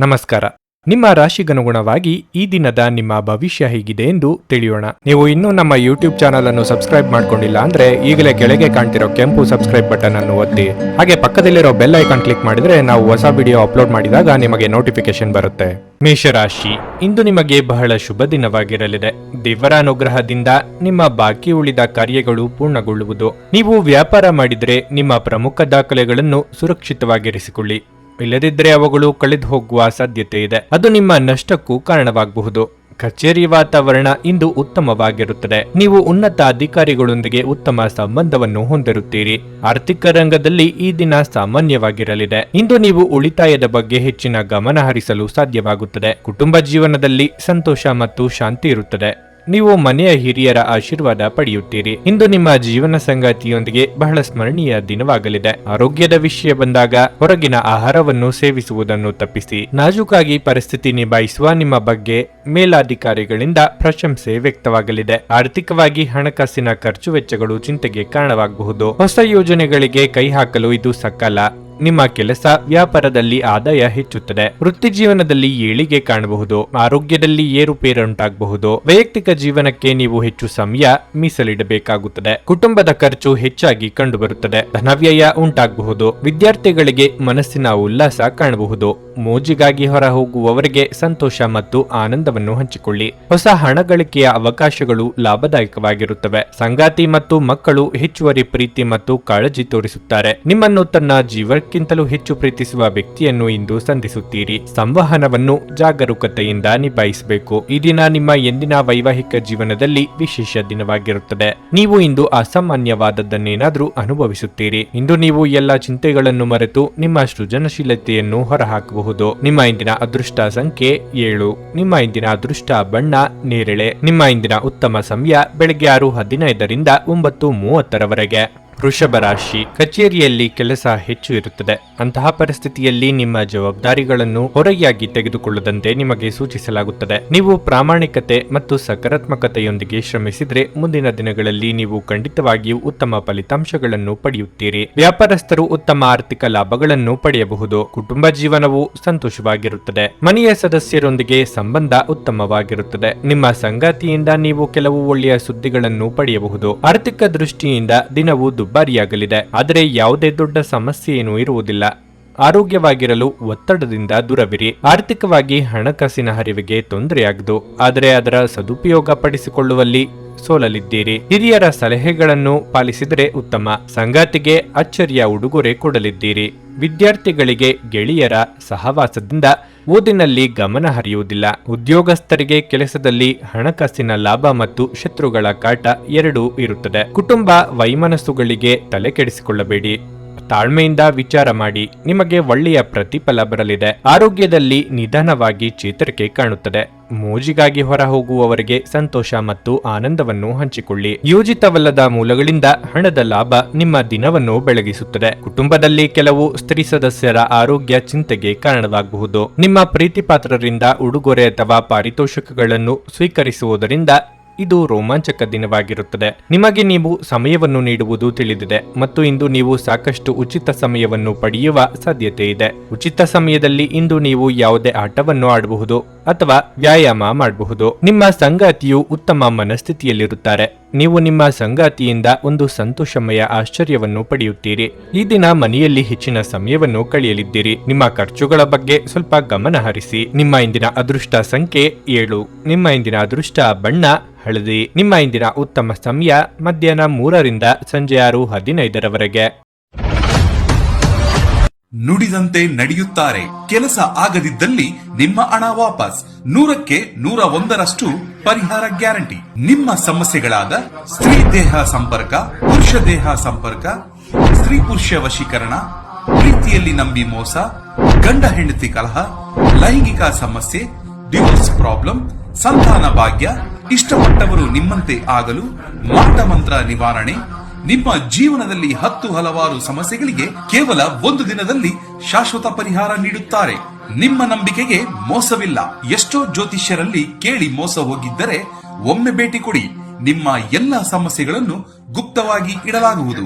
ನಮಸ್ಕಾರ. ನಿಮ್ಮ ರಾಶಿಗನುಗುಣವಾಗಿ ಈ ದಿನದ ನಿಮ್ಮ ಭವಿಷ್ಯ ಹೇಗಿದೆ ಎಂದು ತಿಳಿಯೋಣ. ನೀವು ಇನ್ನೂ ನಮ್ಮ ಯೂಟ್ಯೂಬ್ ಚಾನಲ್ ಅನ್ನು ಸಬ್ಸ್ಕ್ರೈಬ್ ಮಾಡ್ಕೊಂಡಿಲ್ಲ ಅಂದ್ರೆ ಈಗಲೇ ಕೆಳಗೆ ಕಾಣ್ತಿರೋ ಕೆಂಪು ಸಬ್ಸ್ಕ್ರೈಬ್ ಬಟನ್ ಅನ್ನು ಒತ್ತಿ. ಹಾಗೆ ಪಕ್ಕದಲ್ಲಿರೋ ಬೆಲ್ ಐಕಾನ್ ಕ್ಲಿಕ್ ಮಾಡಿದ್ರೆ ನಾವು ಹೊಸ ವಿಡಿಯೋ ಅಪ್ಲೋಡ್ ಮಾಡಿದಾಗ ನಿಮಗೆ ನೋಟಿಫಿಕೇಶನ್ ಬರುತ್ತೆ. ಮೇಷರಾಶಿ, ಇಂದು ನಿಮಗೆ ಬಹಳ ಶುಭ ದಿನವಾಗಿರಲಿದೆ. ದೇವರ ಅನುಗ್ರಹದಿಂದ ನಿಮ್ಮ ಬಾಕಿ ಉಳಿದ ಕಾರ್ಯಗಳು ಪೂರ್ಣಗೊಳ್ಳುವುದು. ನೀವು ವ್ಯಾಪಾರ ಮಾಡಿದರೆ ನಿಮ್ಮ ಪ್ರಮುಖ ದಾಖಲೆಗಳನ್ನು ಸುರಕ್ಷಿತವಾಗಿರಿಸಿಕೊಳ್ಳಿ. ಇಲ್ಲದಿದ್ದರೆ ಅವುಗಳು ಕಳೆದು ಹೋಗುವ ಸಾಧ್ಯತೆ ಇದೆ. ಅದು ನಿಮ್ಮ ನಷ್ಟಕ್ಕೂ ಕಾರಣವಾಗಬಹುದು. ಕಚೇರಿ ವಾತಾವರಣ ಇಂದು ಉತ್ತಮವಾಗಿರುತ್ತದೆ. ನೀವು ಉನ್ನತ ಅಧಿಕಾರಿಗಳೊಂದಿಗೆ ಉತ್ತಮ ಸಂಬಂಧವನ್ನು ಹೊಂದಿರುತ್ತೀರಿ. ಆರ್ಥಿಕ ರಂಗದಲ್ಲಿ ಈ ದಿನ ಸಾಮಾನ್ಯವಾಗಿರಲಿದೆ. ಇಂದು ನೀವು ಉಳಿತಾಯದ ಬಗ್ಗೆ ಹೆಚ್ಚಿನ ಗಮನ ಹರಿಸಲು ಸಾಧ್ಯವಾಗುತ್ತದೆ. ಕುಟುಂಬ ಜೀವನದಲ್ಲಿ ಸಂತೋಷ ಮತ್ತು ಶಾಂತಿ ಇರುತ್ತದೆ. ನೀವು ಮನೆಯ ಹಿರಿಯರ ಆಶೀರ್ವಾದ ಪಡೆಯುತ್ತೀರಿ. ಇಂದು ನಿಮ್ಮ ಜೀವನ ಸಂಗಾತಿಯೊಂದಿಗೆ ಬಹಳ ಸ್ಮರಣೀಯ ದಿನವಾಗಲಿದೆ. ಆರೋಗ್ಯದ ವಿಷಯ ಬಂದಾಗ ಹೊರಗಿನ ಆಹಾರವನ್ನು ಸೇವಿಸುವುದನ್ನು ತಪ್ಪಿಸಿ. ನಾಜೂಕಾಗಿ ಪರಿಸ್ಥಿತಿ ನಿಭಾಯಿಸುವ ನಿಮ್ಮ ಬಗ್ಗೆ ಮೇಲಾಧಿಕಾರಿಗಳಿಂದ ಪ್ರಶಂಸೆ ವ್ಯಕ್ತವಾಗಲಿದೆ. ಆರ್ಥಿಕವಾಗಿ ಹಣಕಾಸಿನ ಖರ್ಚು ವೆಚ್ಚಗಳು ಚಿಂತೆಗೆ ಕಾರಣವಾಗಬಹುದು. ಹೊಸ ಯೋಜನೆಗಳಿಗೆ ಕೈ ಹಾಕಲು ಇದು ಸಕಾಲ. ನಿಮ್ಮ ಕೆಲಸ ವ್ಯಾಪಾರದಲ್ಲಿ ಆದಾಯ ಹೆಚ್ಚುತ್ತದೆ. ವೃತ್ತಿ ಜೀವನದಲ್ಲಿ ಏಳಿಗೆ ಕಾಣಬಹುದು. ಆರೋಗ್ಯದಲ್ಲಿ ಏರುಪೇರುಂಟಾಗಬಹುದು. ವೈಯಕ್ತಿಕ ಜೀವನಕ್ಕೆ ನೀವು ಹೆಚ್ಚು ಸಮಯ ಮೀಸಲಿಡಬೇಕಾಗುತ್ತದೆ. ಕುಟುಂಬದ ಖರ್ಚು ಹೆಚ್ಚಾಗಿ ಕಂಡುಬರುತ್ತದೆ. ಧನವ್ಯಯ ಉಂಟಾಗಬಹುದು. ವಿದ್ಯಾರ್ಥಿಗಳಿಗೆ ಮನಸ್ಸಿನ ಉಲ್ಲಾಸ ಕಾಣಬಹುದು. ಮೋಜಿಗಾಗಿ ಹೊರ ಹೋಗುವವರಿಗೆ ಸಂತೋಷ ಮತ್ತು ಆನಂದವನ್ನು ಹಂಚಿಕೊಳ್ಳಿ. ಹೊಸ ಹಣ ಗಳಿಕೆಯ ಅವಕಾಶಗಳು ಲಾಭದಾಯಕವಾಗಿರುತ್ತವೆ. ಸಂಗಾತಿ ಮತ್ತು ಮಕ್ಕಳು ಹೆಚ್ಚುವರಿ ಪ್ರೀತಿ ಮತ್ತು ಕಾಳಜಿ ತೋರಿಸುತ್ತಾರೆ. ನಿಮ್ಮನ್ನು ತನ್ನ ಜೀವಕ್ಕಿಂತಲೂ ಹೆಚ್ಚು ಪ್ರೀತಿಸುವ ವ್ಯಕ್ತಿಯನ್ನು ಇಂದು ಸಂಧಿಸುತ್ತೀರಿ. ಸಂವಹನವನ್ನು ಜಾಗರೂಕತೆಯಿಂದ ನಿಭಾಯಿಸಬೇಕು. ಈ ದಿನ ನಿಮ್ಮ ಎಂದಿನ ವೈವಾಹಿಕ ಜೀವನದಲ್ಲಿ ವಿಶೇಷ ದಿನವಾಗಿರುತ್ತದೆ. ನೀವು ಇಂದು ಅಸಾಮಾನ್ಯವಾದದ್ದನ್ನೇನಾದ್ರೂ ಅನುಭವಿಸುತ್ತೀರಿ. ಇಂದು ನೀವು ಎಲ್ಲ ಚಿಂತೆಗಳನ್ನು ಮರೆತು ನಿಮ್ಮ ಸೃಜನಶೀಲತೆಯನ್ನು ಹೊರಹಾಕಬಹುದು. ನಿಮ್ಮ ಇಂದಿನ ಅದೃಷ್ಟ ಸಂಖ್ಯೆ 7. ನಿಮ್ಮ ಇಂದಿನ ಅದೃಷ್ಟ ಬಣ್ಣ ನೇರಳೆ. ನಿಮ್ಮ ಇಂದಿನ ಉತ್ತಮ ಸಮಯ ಬೆಳಗ್ಗೆ 6:15 9:30 ವೃಷಭ ರಾಶಿ, ಕಚೇರಿಯಲ್ಲಿ ಕೆಲಸ ಹೆಚ್ಚು ಇರುತ್ತದೆ. ಅಂತಹ ಪರಿಸ್ಥಿತಿಯಲ್ಲಿ ನಿಮ್ಮ ಜವಾಬ್ದಾರಿಗಳನ್ನು ಹೊರೆಯಾಗಿ ತೆಗೆದುಕೊಳ್ಳದಂತೆ ನಿಮಗೆ ಸೂಚಿಸಲಾಗುತ್ತದೆ. ನೀವು ಪ್ರಾಮಾಣಿಕತೆ ಮತ್ತು ಸಕಾರಾತ್ಮಕತೆಯೊಂದಿಗೆ ಶ್ರಮಿಸಿದರೆ ಮುಂದಿನ ದಿನಗಳಲ್ಲಿ ನೀವು ಖಂಡಿತವಾಗಿಯೂ ಉತ್ತಮ ಫಲಿತಾಂಶಗಳನ್ನು ಪಡೆಯುತ್ತೀರಿ. ವ್ಯಾಪಾರಸ್ಥರು ಉತ್ತಮ ಆರ್ಥಿಕ ಲಾಭಗಳನ್ನು ಪಡೆಯಬಹುದು. ಕುಟುಂಬ ಜೀವನವು ಸಂತೋಷವಾಗಿರುತ್ತದೆ. ಮನೆಯ ಸದಸ್ಯರೊಂದಿಗೆ ಸಂಬಂಧ ಉತ್ತಮವಾಗಿರುತ್ತದೆ. ನಿಮ್ಮ ಸಂಗಾತಿಯಿಂದ ನೀವು ಕೆಲವು ಒಳ್ಳೆಯ ಸುದ್ದಿಗಳನ್ನು ಪಡೆಯಬಹುದು. ಆರ್ಥಿಕ ದೃಷ್ಟಿಯಿಂದ ದಿನವು ದುಬಾರಿಯಾಗಲಿದೆ. ಆದರೆ ಯಾವುದೇ ದೊಡ್ಡ ಸಮಸ್ಯೆ ಏನೂ ಇರುವುದಿಲ್ಲ. ಆರೋಗ್ಯವಾಗಿರಲು ಒತ್ತಡದಿಂದ ದೂರವಿರಿ. ಆರ್ಥಿಕವಾಗಿ ಹಣಕಾಸಿನ ಹರಿವಿಗೆ ತೊಂದರೆಯಾಗದು, ಆದರೆ ಅದರ ಸದುಪಯೋಗ ಪಡಿಸಿಕೊಳ್ಳುವಲ್ಲಿ ಸೋಲಲಿದ್ದೀರಿ. ಹಿರಿಯರ ಸಲಹೆಗಳನ್ನು ಪಾಲಿಸಿದರೆ ಉತ್ತಮ. ಸಂಗಾತಿಗೆ ಅಚ್ಚರಿಯ ಉಡುಗೊರೆ ಕೊಡಲಿದ್ದೀರಿ. ವಿದ್ಯಾರ್ಥಿಗಳಿಗೆ ಗೆಳೆಯರ ಸಹವಾಸದಿಂದ ಓದಿನಲ್ಲಿ ಗಮನ ಹರಿಯುವುದಿಲ್ಲ. ಉದ್ಯೋಗಸ್ಥರಿಗೆ ಕೆಲಸದಲ್ಲಿ ಹಣಕಾಸಿನ ಲಾಭ ಮತ್ತು ಶತ್ರುಗಳ ಕಾಟ ಎರಡೂ ಇರುತ್ತದೆ. ಕುಟುಂಬ ವೈಮನಸ್ಸುಗಳಿಗೆ ತಲೆ ಕೆಡಿಸಿಕೊಳ್ಳಬೇಡಿ. ತಾಳ್ಮೆಯಿಂದ ವಿಚಾರ ಮಾಡಿ. ನಿಮಗೆ ಒಳ್ಳೆಯ ಪ್ರತಿಫಲ ಬರಲಿದೆ. ಆರೋಗ್ಯದಲ್ಲಿ ನಿಧಾನವಾಗಿ ಚೇತರಿಕೆ ಕಾಣುತ್ತದೆ. ಮೋಜಿಗಾಗಿ ಹೊರ ಹೋಗುವವರಿಗೆ ಸಂತೋಷ ಮತ್ತು ಆನಂದವನ್ನು ಹಂಚಿಕೊಳ್ಳಿ. ಯೋಜಿತವಲ್ಲದ ಮೂಲಗಳಿಂದ ಹಣದ ಲಾಭ ನಿಮ್ಮ ದಿನವನ್ನು ಬೆಳಗಿಸುತ್ತದೆ. ಕುಟುಂಬದಲ್ಲಿ ಕೆಲವು ಸ್ತ್ರೀ ಸದಸ್ಯರ ಆರೋಗ್ಯ ಚಿಂತೆಗೆ ಕಾರಣವಾಗಬಹುದು. ನಿಮ್ಮ ಪ್ರೀತಿಪಾತ್ರರಿಂದ ಉಡುಗೊರೆ ಅಥವಾ ಪಾರಿತೋಷಕಗಳನ್ನು ಸ್ವೀಕರಿಸುವುದರಿಂದ ಇದು ರೋಮಾಂಚಕ ದಿನವಾಗಿರುತ್ತದೆ. ನಿಮಗೆ ನೀವು ಸಮಯವನ್ನು ನೀಡುವುದು ತಿಳಿದಿದೆ ಮತ್ತು ಇಂದು ನೀವು ಸಾಕಷ್ಟು ಉಚಿತ ಸಮಯವನ್ನು ಪಡೆಯುವ ಸಾಧ್ಯತೆ ಇದೆ. ಉಚಿತ ಸಮಯದಲ್ಲಿ ಇಂದು ನೀವು ಯಾವುದೇ ಆಟವನ್ನು ಆಡಬಹುದು ಅಥವಾ ವ್ಯಾಯಾಮ ಮಾಡಬಹುದು. ನಿಮ್ಮ ಸಂಗಾತಿಯು ಉತ್ತಮ ಮನಸ್ಥಿತಿಯಲ್ಲಿರುತ್ತಾರೆ. ನೀವು ನಿಮ್ಮ ಸಂಗಾತಿಯಿಂದ ಒಂದು ಸಂತೋಷಮಯ ಆಶ್ಚರ್ಯವನ್ನು ಪಡೆಯುತ್ತೀರಿ. ಈ ದಿನ ಮನೆಯಲ್ಲಿ ಹೆಚ್ಚಿನ ಸಮಯವನ್ನು ಕಳೆಯಲಿದ್ದೀರಿ. ನಿಮ್ಮ ಖರ್ಚುಗಳ ಬಗ್ಗೆ ಸ್ವಲ್ಪ ಗಮನ ಹರಿಸಿ. ನಿಮ್ಮ ಇಂದಿನ ಅದೃಷ್ಟ ಸಂಖ್ಯೆ 7. ನಿಮ್ಮ ಇಂದಿನ ಅದೃಷ್ಟ ಬಣ್ಣ ಹಳದಿ. ನಿಮ್ಮ ಇಂದಿನ ಉತ್ತಮ ಸಮಯ ಮಧ್ಯಾಹ್ನ 3ರಿಂದ ಸಂಜೆ 6:15 ನುಡಿದಂತೆ ನಡೆಯುತ್ತಾರೆ. ಕೆಲಸ ಆಗದಿದ್ದಲ್ಲಿ ನಿಮ್ಮ ಹಣ ವಾಪಸ್. 100ಕ್ಕೆ 101ರಷ್ಟು ಪರಿಹಾರ ಗ್ಯಾರಂಟಿ. ನಿಮ್ಮ ಸಮಸ್ಯೆಗಳಾದ ಸ್ತ್ರೀ ದೇಹ ಸಂಪರ್ಕ, ಪುರುಷ ದೇಹ ಸಂಪರ್ಕ, ಸ್ತ್ರೀ ಪುರುಷ ವಶೀಕರಣ, ಪ್ರೀತಿಯಲ್ಲಿ ನಂಬಿ ಮೋಸ, ಗಂಡ ಹೆಂಡತಿ ಕಲಹ, ಲೈಂಗಿಕ ಸಮಸ್ಯೆ, ಡಿವೋರ್ಸ್ ಪ್ರಾಬ್ಲಮ್, ಸಂತಾನ ಭಾಗ್ಯ, ಇಷ್ಟಪಟ್ಟವರು ನಿಮ್ಮಂತೆ ಆಗಲು ಮಾಟ ಮಂತ್ರ ನಿವಾರಣೆ. ನಿಮ್ಮ ಜೀವನದಲ್ಲಿ 10 ಹಲವಾರು ಸಮಸ್ಯೆಗಳಿಗೆ ಕೇವಲ 1 ದಿನದಲ್ಲಿ ಶಾಶ್ವತ ಪರಿಹಾರ ನೀಡುತ್ತಾರೆ. ನಿಮ್ಮ ನಂಬಿಕೆಗೆ ಮೋಸವಿಲ್ಲ. ಎಷ್ಟೋ ಜ್ಯೋತಿಷ್ಯರಲ್ಲಿ ಕೇಳಿ ಮೋಸ ಹೋಗಿದ್ದರೆ ಒಮ್ಮೆ ಭೇಟಿ ಕೊಡಿ. ನಿಮ್ಮ ಎಲ್ಲ ಸಮಸ್ಯೆಗಳನ್ನು ಗುಪ್ತವಾಗಿ ಇಡಲಾಗುವುದು.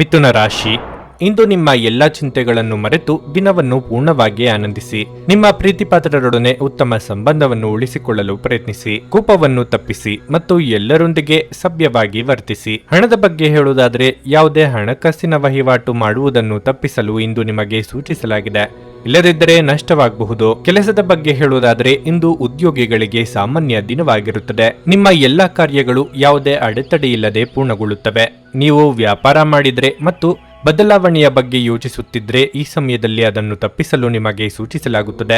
ಮಿಥುನ ರಾಶಿ, ಇಂದು ನಿಮ್ಮ ಎಲ್ಲಾ ಚಿಂತೆಗಳನ್ನು ಮರೆತು ದಿನವನ್ನು ಪೂರ್ಣವಾಗಿ ಆನಂದಿಸಿ. ನಿಮ್ಮ ಪ್ರೀತಿಪಾತ್ರರೊಡನೆ ಉತ್ತಮ ಸಂಬಂಧವನ್ನು ಉಳಿಸಿಕೊಳ್ಳಲು ಪ್ರಯತ್ನಿಸಿ. ಕೋಪವನ್ನು ತಪ್ಪಿಸಿ ಮತ್ತು ಎಲ್ಲರೊಂದಿಗೆ ಸಭ್ಯವಾಗಿ ವರ್ತಿಸಿ. ಹಣದ ಬಗ್ಗೆ ಹೇಳುವುದಾದರೆ, ಯಾವುದೇ ಹಣಕಾಸಿನ ವಹಿವಾಟು ಮಾಡುವುದನ್ನು ತಪ್ಪಿಸಲು ಇಂದು ನಿಮಗೆ ಸೂಚಿಸಲಾಗಿದೆ. ಇಲ್ಲದಿದ್ದರೆ ನಷ್ಟವಾಗಬಹುದು. ಕೆಲಸದ ಬಗ್ಗೆ ಹೇಳುವುದಾದರೆ, ಇಂದು ಉದ್ಯೋಗಿಗಳಿಗೆ ಸಾಮಾನ್ಯ ದಿನವಾಗಿರುತ್ತದೆ. ನಿಮ್ಮ ಎಲ್ಲಾ ಕಾರ್ಯಗಳು ಯಾವುದೇ ಅಡೆತಡೆಯಿಲ್ಲದೆ ಪೂರ್ಣಗೊಳ್ಳುತ್ತವೆ. ನೀವು ವ್ಯಾಪಾರ ಮಾಡಿದ್ರೆ ಮತ್ತು ಬದಲಾವಣೆಯ ಬಗ್ಗೆ ಯೋಚಿಸುತ್ತಿದ್ರೆ ಈ ಸಮಯದಲ್ಲಿ ಅದನ್ನು ತಪ್ಪಿಸಲು ನಿಮಗೆ ಸೂಚಿಸಲಾಗುತ್ತದೆ.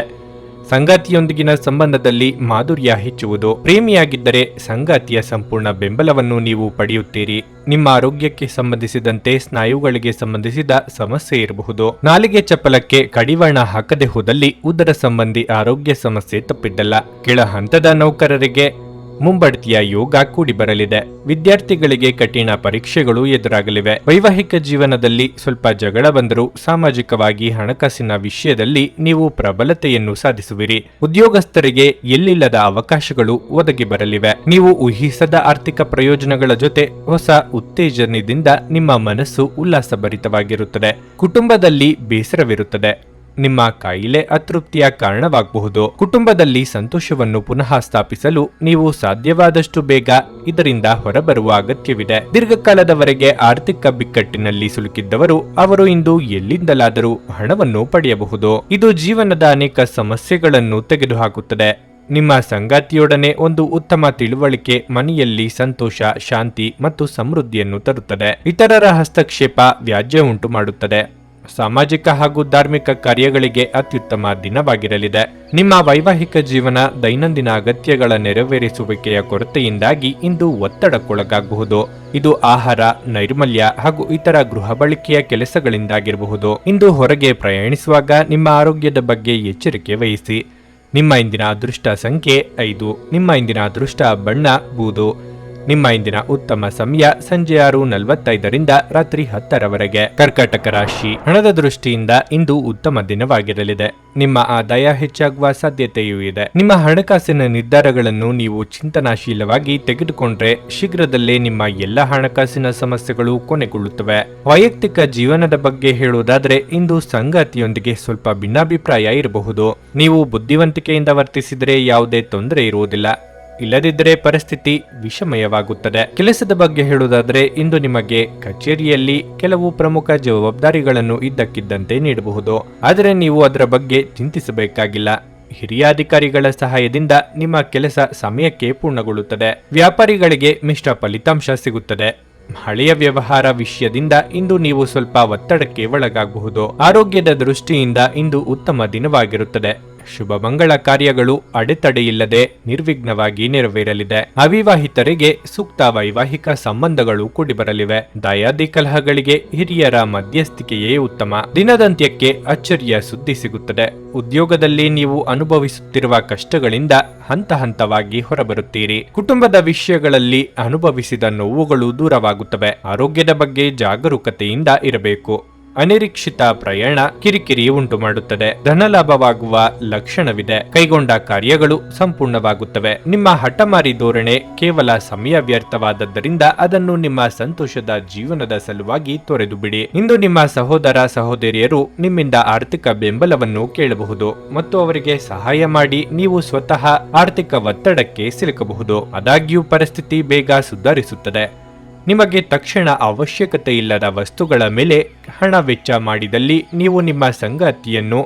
ಸಂಗಾತಿಯೊಂದಿಗಿನ ಸಂಬಂಧದಲ್ಲಿ ಮಾಧುರ್ಯ ಹೆಚ್ಚುವುದು. ಪ್ರೇಮಿಯಾಗಿದ್ದರೆ ಸಂಗಾತಿಯ ಸಂಪೂರ್ಣ ಬೆಂಬಲವನ್ನು ನೀವು ಪಡೆಯುತ್ತೀರಿ. ನಿಮ್ಮ ಆರೋಗ್ಯಕ್ಕೆ ಸಂಬಂಧಿಸಿದಂತೆ ಸ್ನಾಯುಗಳಿಗೆ ಸಂಬಂಧಿಸಿದ ಸಮಸ್ಯೆ ಇರಬಹುದು. ನಾಲಿಗೆ ಚಪಲಕ್ಕೆ ಕಡಿವಾಣ ಹಾಕದೆ ಹೋದಲ್ಲಿ ಉದರ ಸಂಬಂಧಿ ಆರೋಗ್ಯ ಸಮಸ್ಯೆ ತಪ್ಪಿದ್ದಲ್ಲ. ಕೆಳ ಹಂತದ ನೌಕರರಿಗೆ ಮುಂಬಡ್ತಿಯ ಯೋಗ ಕೂಡಿ ಬರಲಿದೆ. ವಿದ್ಯಾರ್ಥಿಗಳಿಗೆ ಕಠಿಣ ಪರೀಕ್ಷೆಗಳು ಎದುರಾಗಲಿವೆ. ವೈವಾಹಿಕ ಜೀವನದಲ್ಲಿ ಸ್ವಲ್ಪ ಜಗಳ ಬಂದರೂ ಸಾಮಾಜಿಕವಾಗಿ ಹಣಕಾಸಿನ ವಿಷಯದಲ್ಲಿ ನೀವು ಪ್ರಬಲತೆಯನ್ನು ಸಾಧಿಸುವಿರಿ. ಉದ್ಯೋಗಸ್ಥರಿಗೆ ಎಲ್ಲಿಲ್ಲದ ಅವಕಾಶಗಳು ಒದಗಿ ಬರಲಿವೆ. ನೀವು ಊಹಿಸದ ಆರ್ಥಿಕ ಪ್ರಯೋಜನಗಳ ಜೊತೆ ಹೊಸ ಉತ್ತೇಜನದಿಂದ ನಿಮ್ಮ ಮನಸ್ಸು ಉಲ್ಲಾಸಭರಿತವಾಗಿರುತ್ತದೆ. ಕುಟುಂಬದಲ್ಲಿ ಬೇಸರವಿರುತ್ತದೆ. ನಿಮ್ಮ ಕಾಯಿಲೆ ಅತೃಪ್ತಿಯ ಕಾರಣವಾಗಬಹುದು. ಕುಟುಂಬದಲ್ಲಿ ಸಂತೋಷವನ್ನು ಪುನಃ ಸ್ಥಾಪಿಸಲು ನೀವು ಸಾಧ್ಯವಾದಷ್ಟು ಬೇಗ ಇದರಿಂದ ಹೊರಬರುವ ಅಗತ್ಯವಿದೆ. ದೀರ್ಘಕಾಲದವರೆಗೆ ಆರ್ಥಿಕ ಬಿಕ್ಕಟ್ಟಿನಲ್ಲಿ ಸಿಲುಕಿದ್ದವರು ಅವರು ಇಂದು ಎಲ್ಲಿಂದಲಾದರೂ ಹಣವನ್ನು ಪಡೆಯಬಹುದು. ಇದು ಜೀವನದ ಅನೇಕ ಸಮಸ್ಯೆಗಳನ್ನು ತೆಗೆದುಹಾಕುತ್ತದೆ. ನಿಮ್ಮ ಸಂಗಾತಿಯೊಡನೆ ಒಂದು ಉತ್ತಮ ತಿಳುವಳಿಕೆ ಮನೆಯಲ್ಲಿ ಸಂತೋಷ, ಶಾಂತಿ ಮತ್ತು ಸಮೃದ್ಧಿಯನ್ನು ತರುತ್ತದೆ. ಇತರರ ಹಸ್ತಕ್ಷೇಪ ವ್ಯಾಜ್ಯ ಉಂಟು ಮಾಡುತ್ತದೆ. ಸಾಮಾಜಿಕ ಹಾಗೂ ಧಾರ್ಮಿಕ ಕಾರ್ಯಗಳಿಗೆ ಅತ್ಯುತ್ತಮ ದಿನವಾಗಿರಲಿದೆ. ನಿಮ್ಮ ವೈವಾಹಿಕ ಜೀವನ ದೈನಂದಿನ ಅಗತ್ಯಗಳ ನೆರವೇರಿಸುವಿಕೆಯ ಕೊರತೆಯಿಂದಾಗಿ ಇಂದು ಒತ್ತಡಕ್ಕೊಳಗಾಗಬಹುದು. ಇದು ಆಹಾರ, ನೈರ್ಮಲ್ಯ ಹಾಗೂ ಇತರ ಗೃಹ ಬಳಕೆಯ ಕೆಲಸಗಳಿಂದಾಗಿರಬಹುದು. ಇಂದು ಹೊರಗೆ ಪ್ರಯಾಣಿಸುವಾಗ ನಿಮ್ಮ ಆರೋಗ್ಯದ ಬಗ್ಗೆ ಎಚ್ಚರಿಕೆ ವಹಿಸಿ. ನಿಮ್ಮ ಇಂದಿನ ಅದೃಷ್ಟ ಸಂಖ್ಯೆ 5. ನಿಮ್ಮ ಇಂದಿನ ಅದೃಷ್ಟ ಬಣ್ಣ ಬೂದು. ನಿಮ್ಮ ಇಂದಿನ ಉತ್ತಮ ಸಮಯ ಸಂಜೆ 6:45ರಿಂದ ರಾತ್ರಿ 10ರವರೆಗೆ. ಕರ್ಕಾಟಕ ರಾಶಿ. ಹಣದ ದೃಷ್ಟಿಯಿಂದ ಇಂದು ಉತ್ತಮ ದಿನವಾಗಿರಲಿದೆ. ನಿಮ್ಮ ಆದಾಯ ಹೆಚ್ಚಾಗುವ ಸಾಧ್ಯತೆಯೂ ಇದೆ. ನಿಮ್ಮ ಹಣಕಾಸಿನ ನಿರ್ಧಾರಗಳನ್ನು ನೀವು ಚಿಂತನಾಶೀಲವಾಗಿ ತೆಗೆದುಕೊಂಡ್ರೆ ಶೀಘ್ರದಲ್ಲೇ ನಿಮ್ಮ ಎಲ್ಲ ಹಣಕಾಸಿನ ಸಮಸ್ಯೆಗಳು ಕೊನೆಗೊಳ್ಳುತ್ತವೆ. ವೈಯಕ್ತಿಕ ಜೀವನದ ಬಗ್ಗೆ ಹೇಳುವುದಾದರೆ, ಇಂದು ಸಂಗಾತಿಯೊಂದಿಗೆ ಸ್ವಲ್ಪ ಭಿನ್ನಾಭಿಪ್ರಾಯ ಇರಬಹುದು. ನೀವು ಬುದ್ಧಿವಂತಿಕೆಯಿಂದ ವರ್ತಿಸಿದರೆ ಯಾವುದೇ ತೊಂದರೆ ಇರುವುದಿಲ್ಲ. ಇಲ್ಲದಿದ್ದರೆ ಪರಿಸ್ಥಿತಿ ವಿಷಮಯವಾಗುತ್ತದೆ. ಕೆಲಸದ ಬಗ್ಗೆ ಹೇಳುವುದಾದರೆ, ಇಂದು ನಿಮಗೆ ಕಚೇರಿಯಲ್ಲಿ ಕೆಲವು ಪ್ರಮುಖ ಜವಾಬ್ದಾರಿಗಳನ್ನು ಇದ್ದಕ್ಕಿದ್ದಂತೆ ನೀಡಬಹುದು. ಆದರೆ ನೀವು ಅದರ ಬಗ್ಗೆ ಚಿಂತಿಸಬೇಕಾಗಿಲ್ಲ. ಹಿರಿಯ ಅಧಿಕಾರಿಗಳ ಸಹಾಯದಿಂದ ನಿಮ್ಮ ಕೆಲಸ ಸಮಯಕ್ಕೆ ಪೂರ್ಣಗೊಳ್ಳುತ್ತದೆ. ವ್ಯಾಪಾರಿಗಳಿಗೆ ಮಿಶ್ರ ಫಲಿತಾಂಶ ಸಿಗುತ್ತದೆ. ಹಳೆಯ ವ್ಯವಹಾರ ವಿಷಯದಿಂದ ಇಂದು ನೀವು ಸ್ವಲ್ಪ ಒತ್ತಡಕ್ಕೆ ಒಳಗಾಗಬಹುದು. ಆರೋಗ್ಯದ ದೃಷ್ಟಿಯಿಂದ ಇಂದು ಉತ್ತಮ ದಿನವಾಗಿರುತ್ತದೆ. ಶುಭ ಮಂಗಳ ಕಾರ್ಯಗಳು ಅಡೆತಡೆಯಿಲ್ಲದೆ ನಿರ್ವಿಘ್ನವಾಗಿ ನೆರವೇರಲಿದೆ. ಅವಿವಾಹಿತರಿಗೆ ಸೂಕ್ತ ವೈವಾಹಿಕ ಸಂಬಂಧಗಳು ಕೂಡಿಬರಲಿವೆ. ದಾಯಾದಿ ಕಲಹಗಳಿಗೆ ಹಿರಿಯರ ಮಧ್ಯಸ್ಥಿಕೆಯೇ ಉತ್ತಮ. ದಿನದಂತ್ಯಕ್ಕೆ ಅಚ್ಚರಿಯ ಸುದ್ದಿ ಸಿಗುತ್ತದೆ. ಉದ್ಯೋಗದಲ್ಲಿ ನೀವು ಅನುಭವಿಸುತ್ತಿರುವ ಕಷ್ಟಗಳಿಂದ ಹಂತ ಹಂತವಾಗಿ ಹೊರಬರುತ್ತೀರಿ. ಕುಟುಂಬದ ವಿಷಯಗಳಲ್ಲಿ ಅನುಭವಿಸಿದ ನೋವುಗಳು ದೂರವಾಗುತ್ತವೆ. ಆರೋಗ್ಯದ ಬಗ್ಗೆ ಜಾಗರೂಕತೆಯಿಂದ ಇರಬೇಕು. ಅನಿರೀಕ್ಷಿತ ಪ್ರಯಾಣ ಕಿರಿಕಿರಿ ಉಂಟು ಮಾಡುತ್ತದೆ. ಧನಲಾಭವಾಗುವ ಲಕ್ಷಣವಿದೆ. ಕೈಗೊಂಡ ಕಾರ್ಯಗಳು ಸಂಪೂರ್ಣವಾಗುತ್ತವೆ. ನಿಮ್ಮ ಹಠಮಾರಿ ಧೋರಣೆ ಕೇವಲ ಸಮಯ ವ್ಯರ್ಥವಾದದ್ದರಿಂದ ಅದನ್ನು ನಿಮ್ಮ ಸಂತೋಷದ ಜೀವನದ ಸಲುವಾಗಿ ತೊರೆದು ಬಿಡಿ. ಇಂದು ನಿಮ್ಮ ಸಹೋದರ ಸಹೋದರಿಯರು ನಿಮ್ಮಿಂದ ಆರ್ಥಿಕ ಬೆಂಬಲವನ್ನು ಕೇಳಬಹುದು ಮತ್ತು ಅವರಿಗೆ ಸಹಾಯ ಮಾಡಿ ನೀವು ಸ್ವತಃ ಆರ್ಥಿಕ ಒತ್ತಡಕ್ಕೆ ಸಿಲುಕಬಹುದು. ಆದಾಗ್ಯೂ ಪರಿಸ್ಥಿತಿ ಬೇಗ ಸುಧಾರಿಸುತ್ತದೆ. ನಿಮಗೆ ತಕ್ಷಣ ಅವಶ್ಯಕತೆ ಇಲ್ಲದ ವಸ್ತುಗಳ ಮೇಲೆ ಹಣ ವೆಚ್ಚ ಮಾಡಿದಲ್ಲಿ ನೀವು ನಿಮ್ಮ ಸಂಗಾತಿಯನ್ನು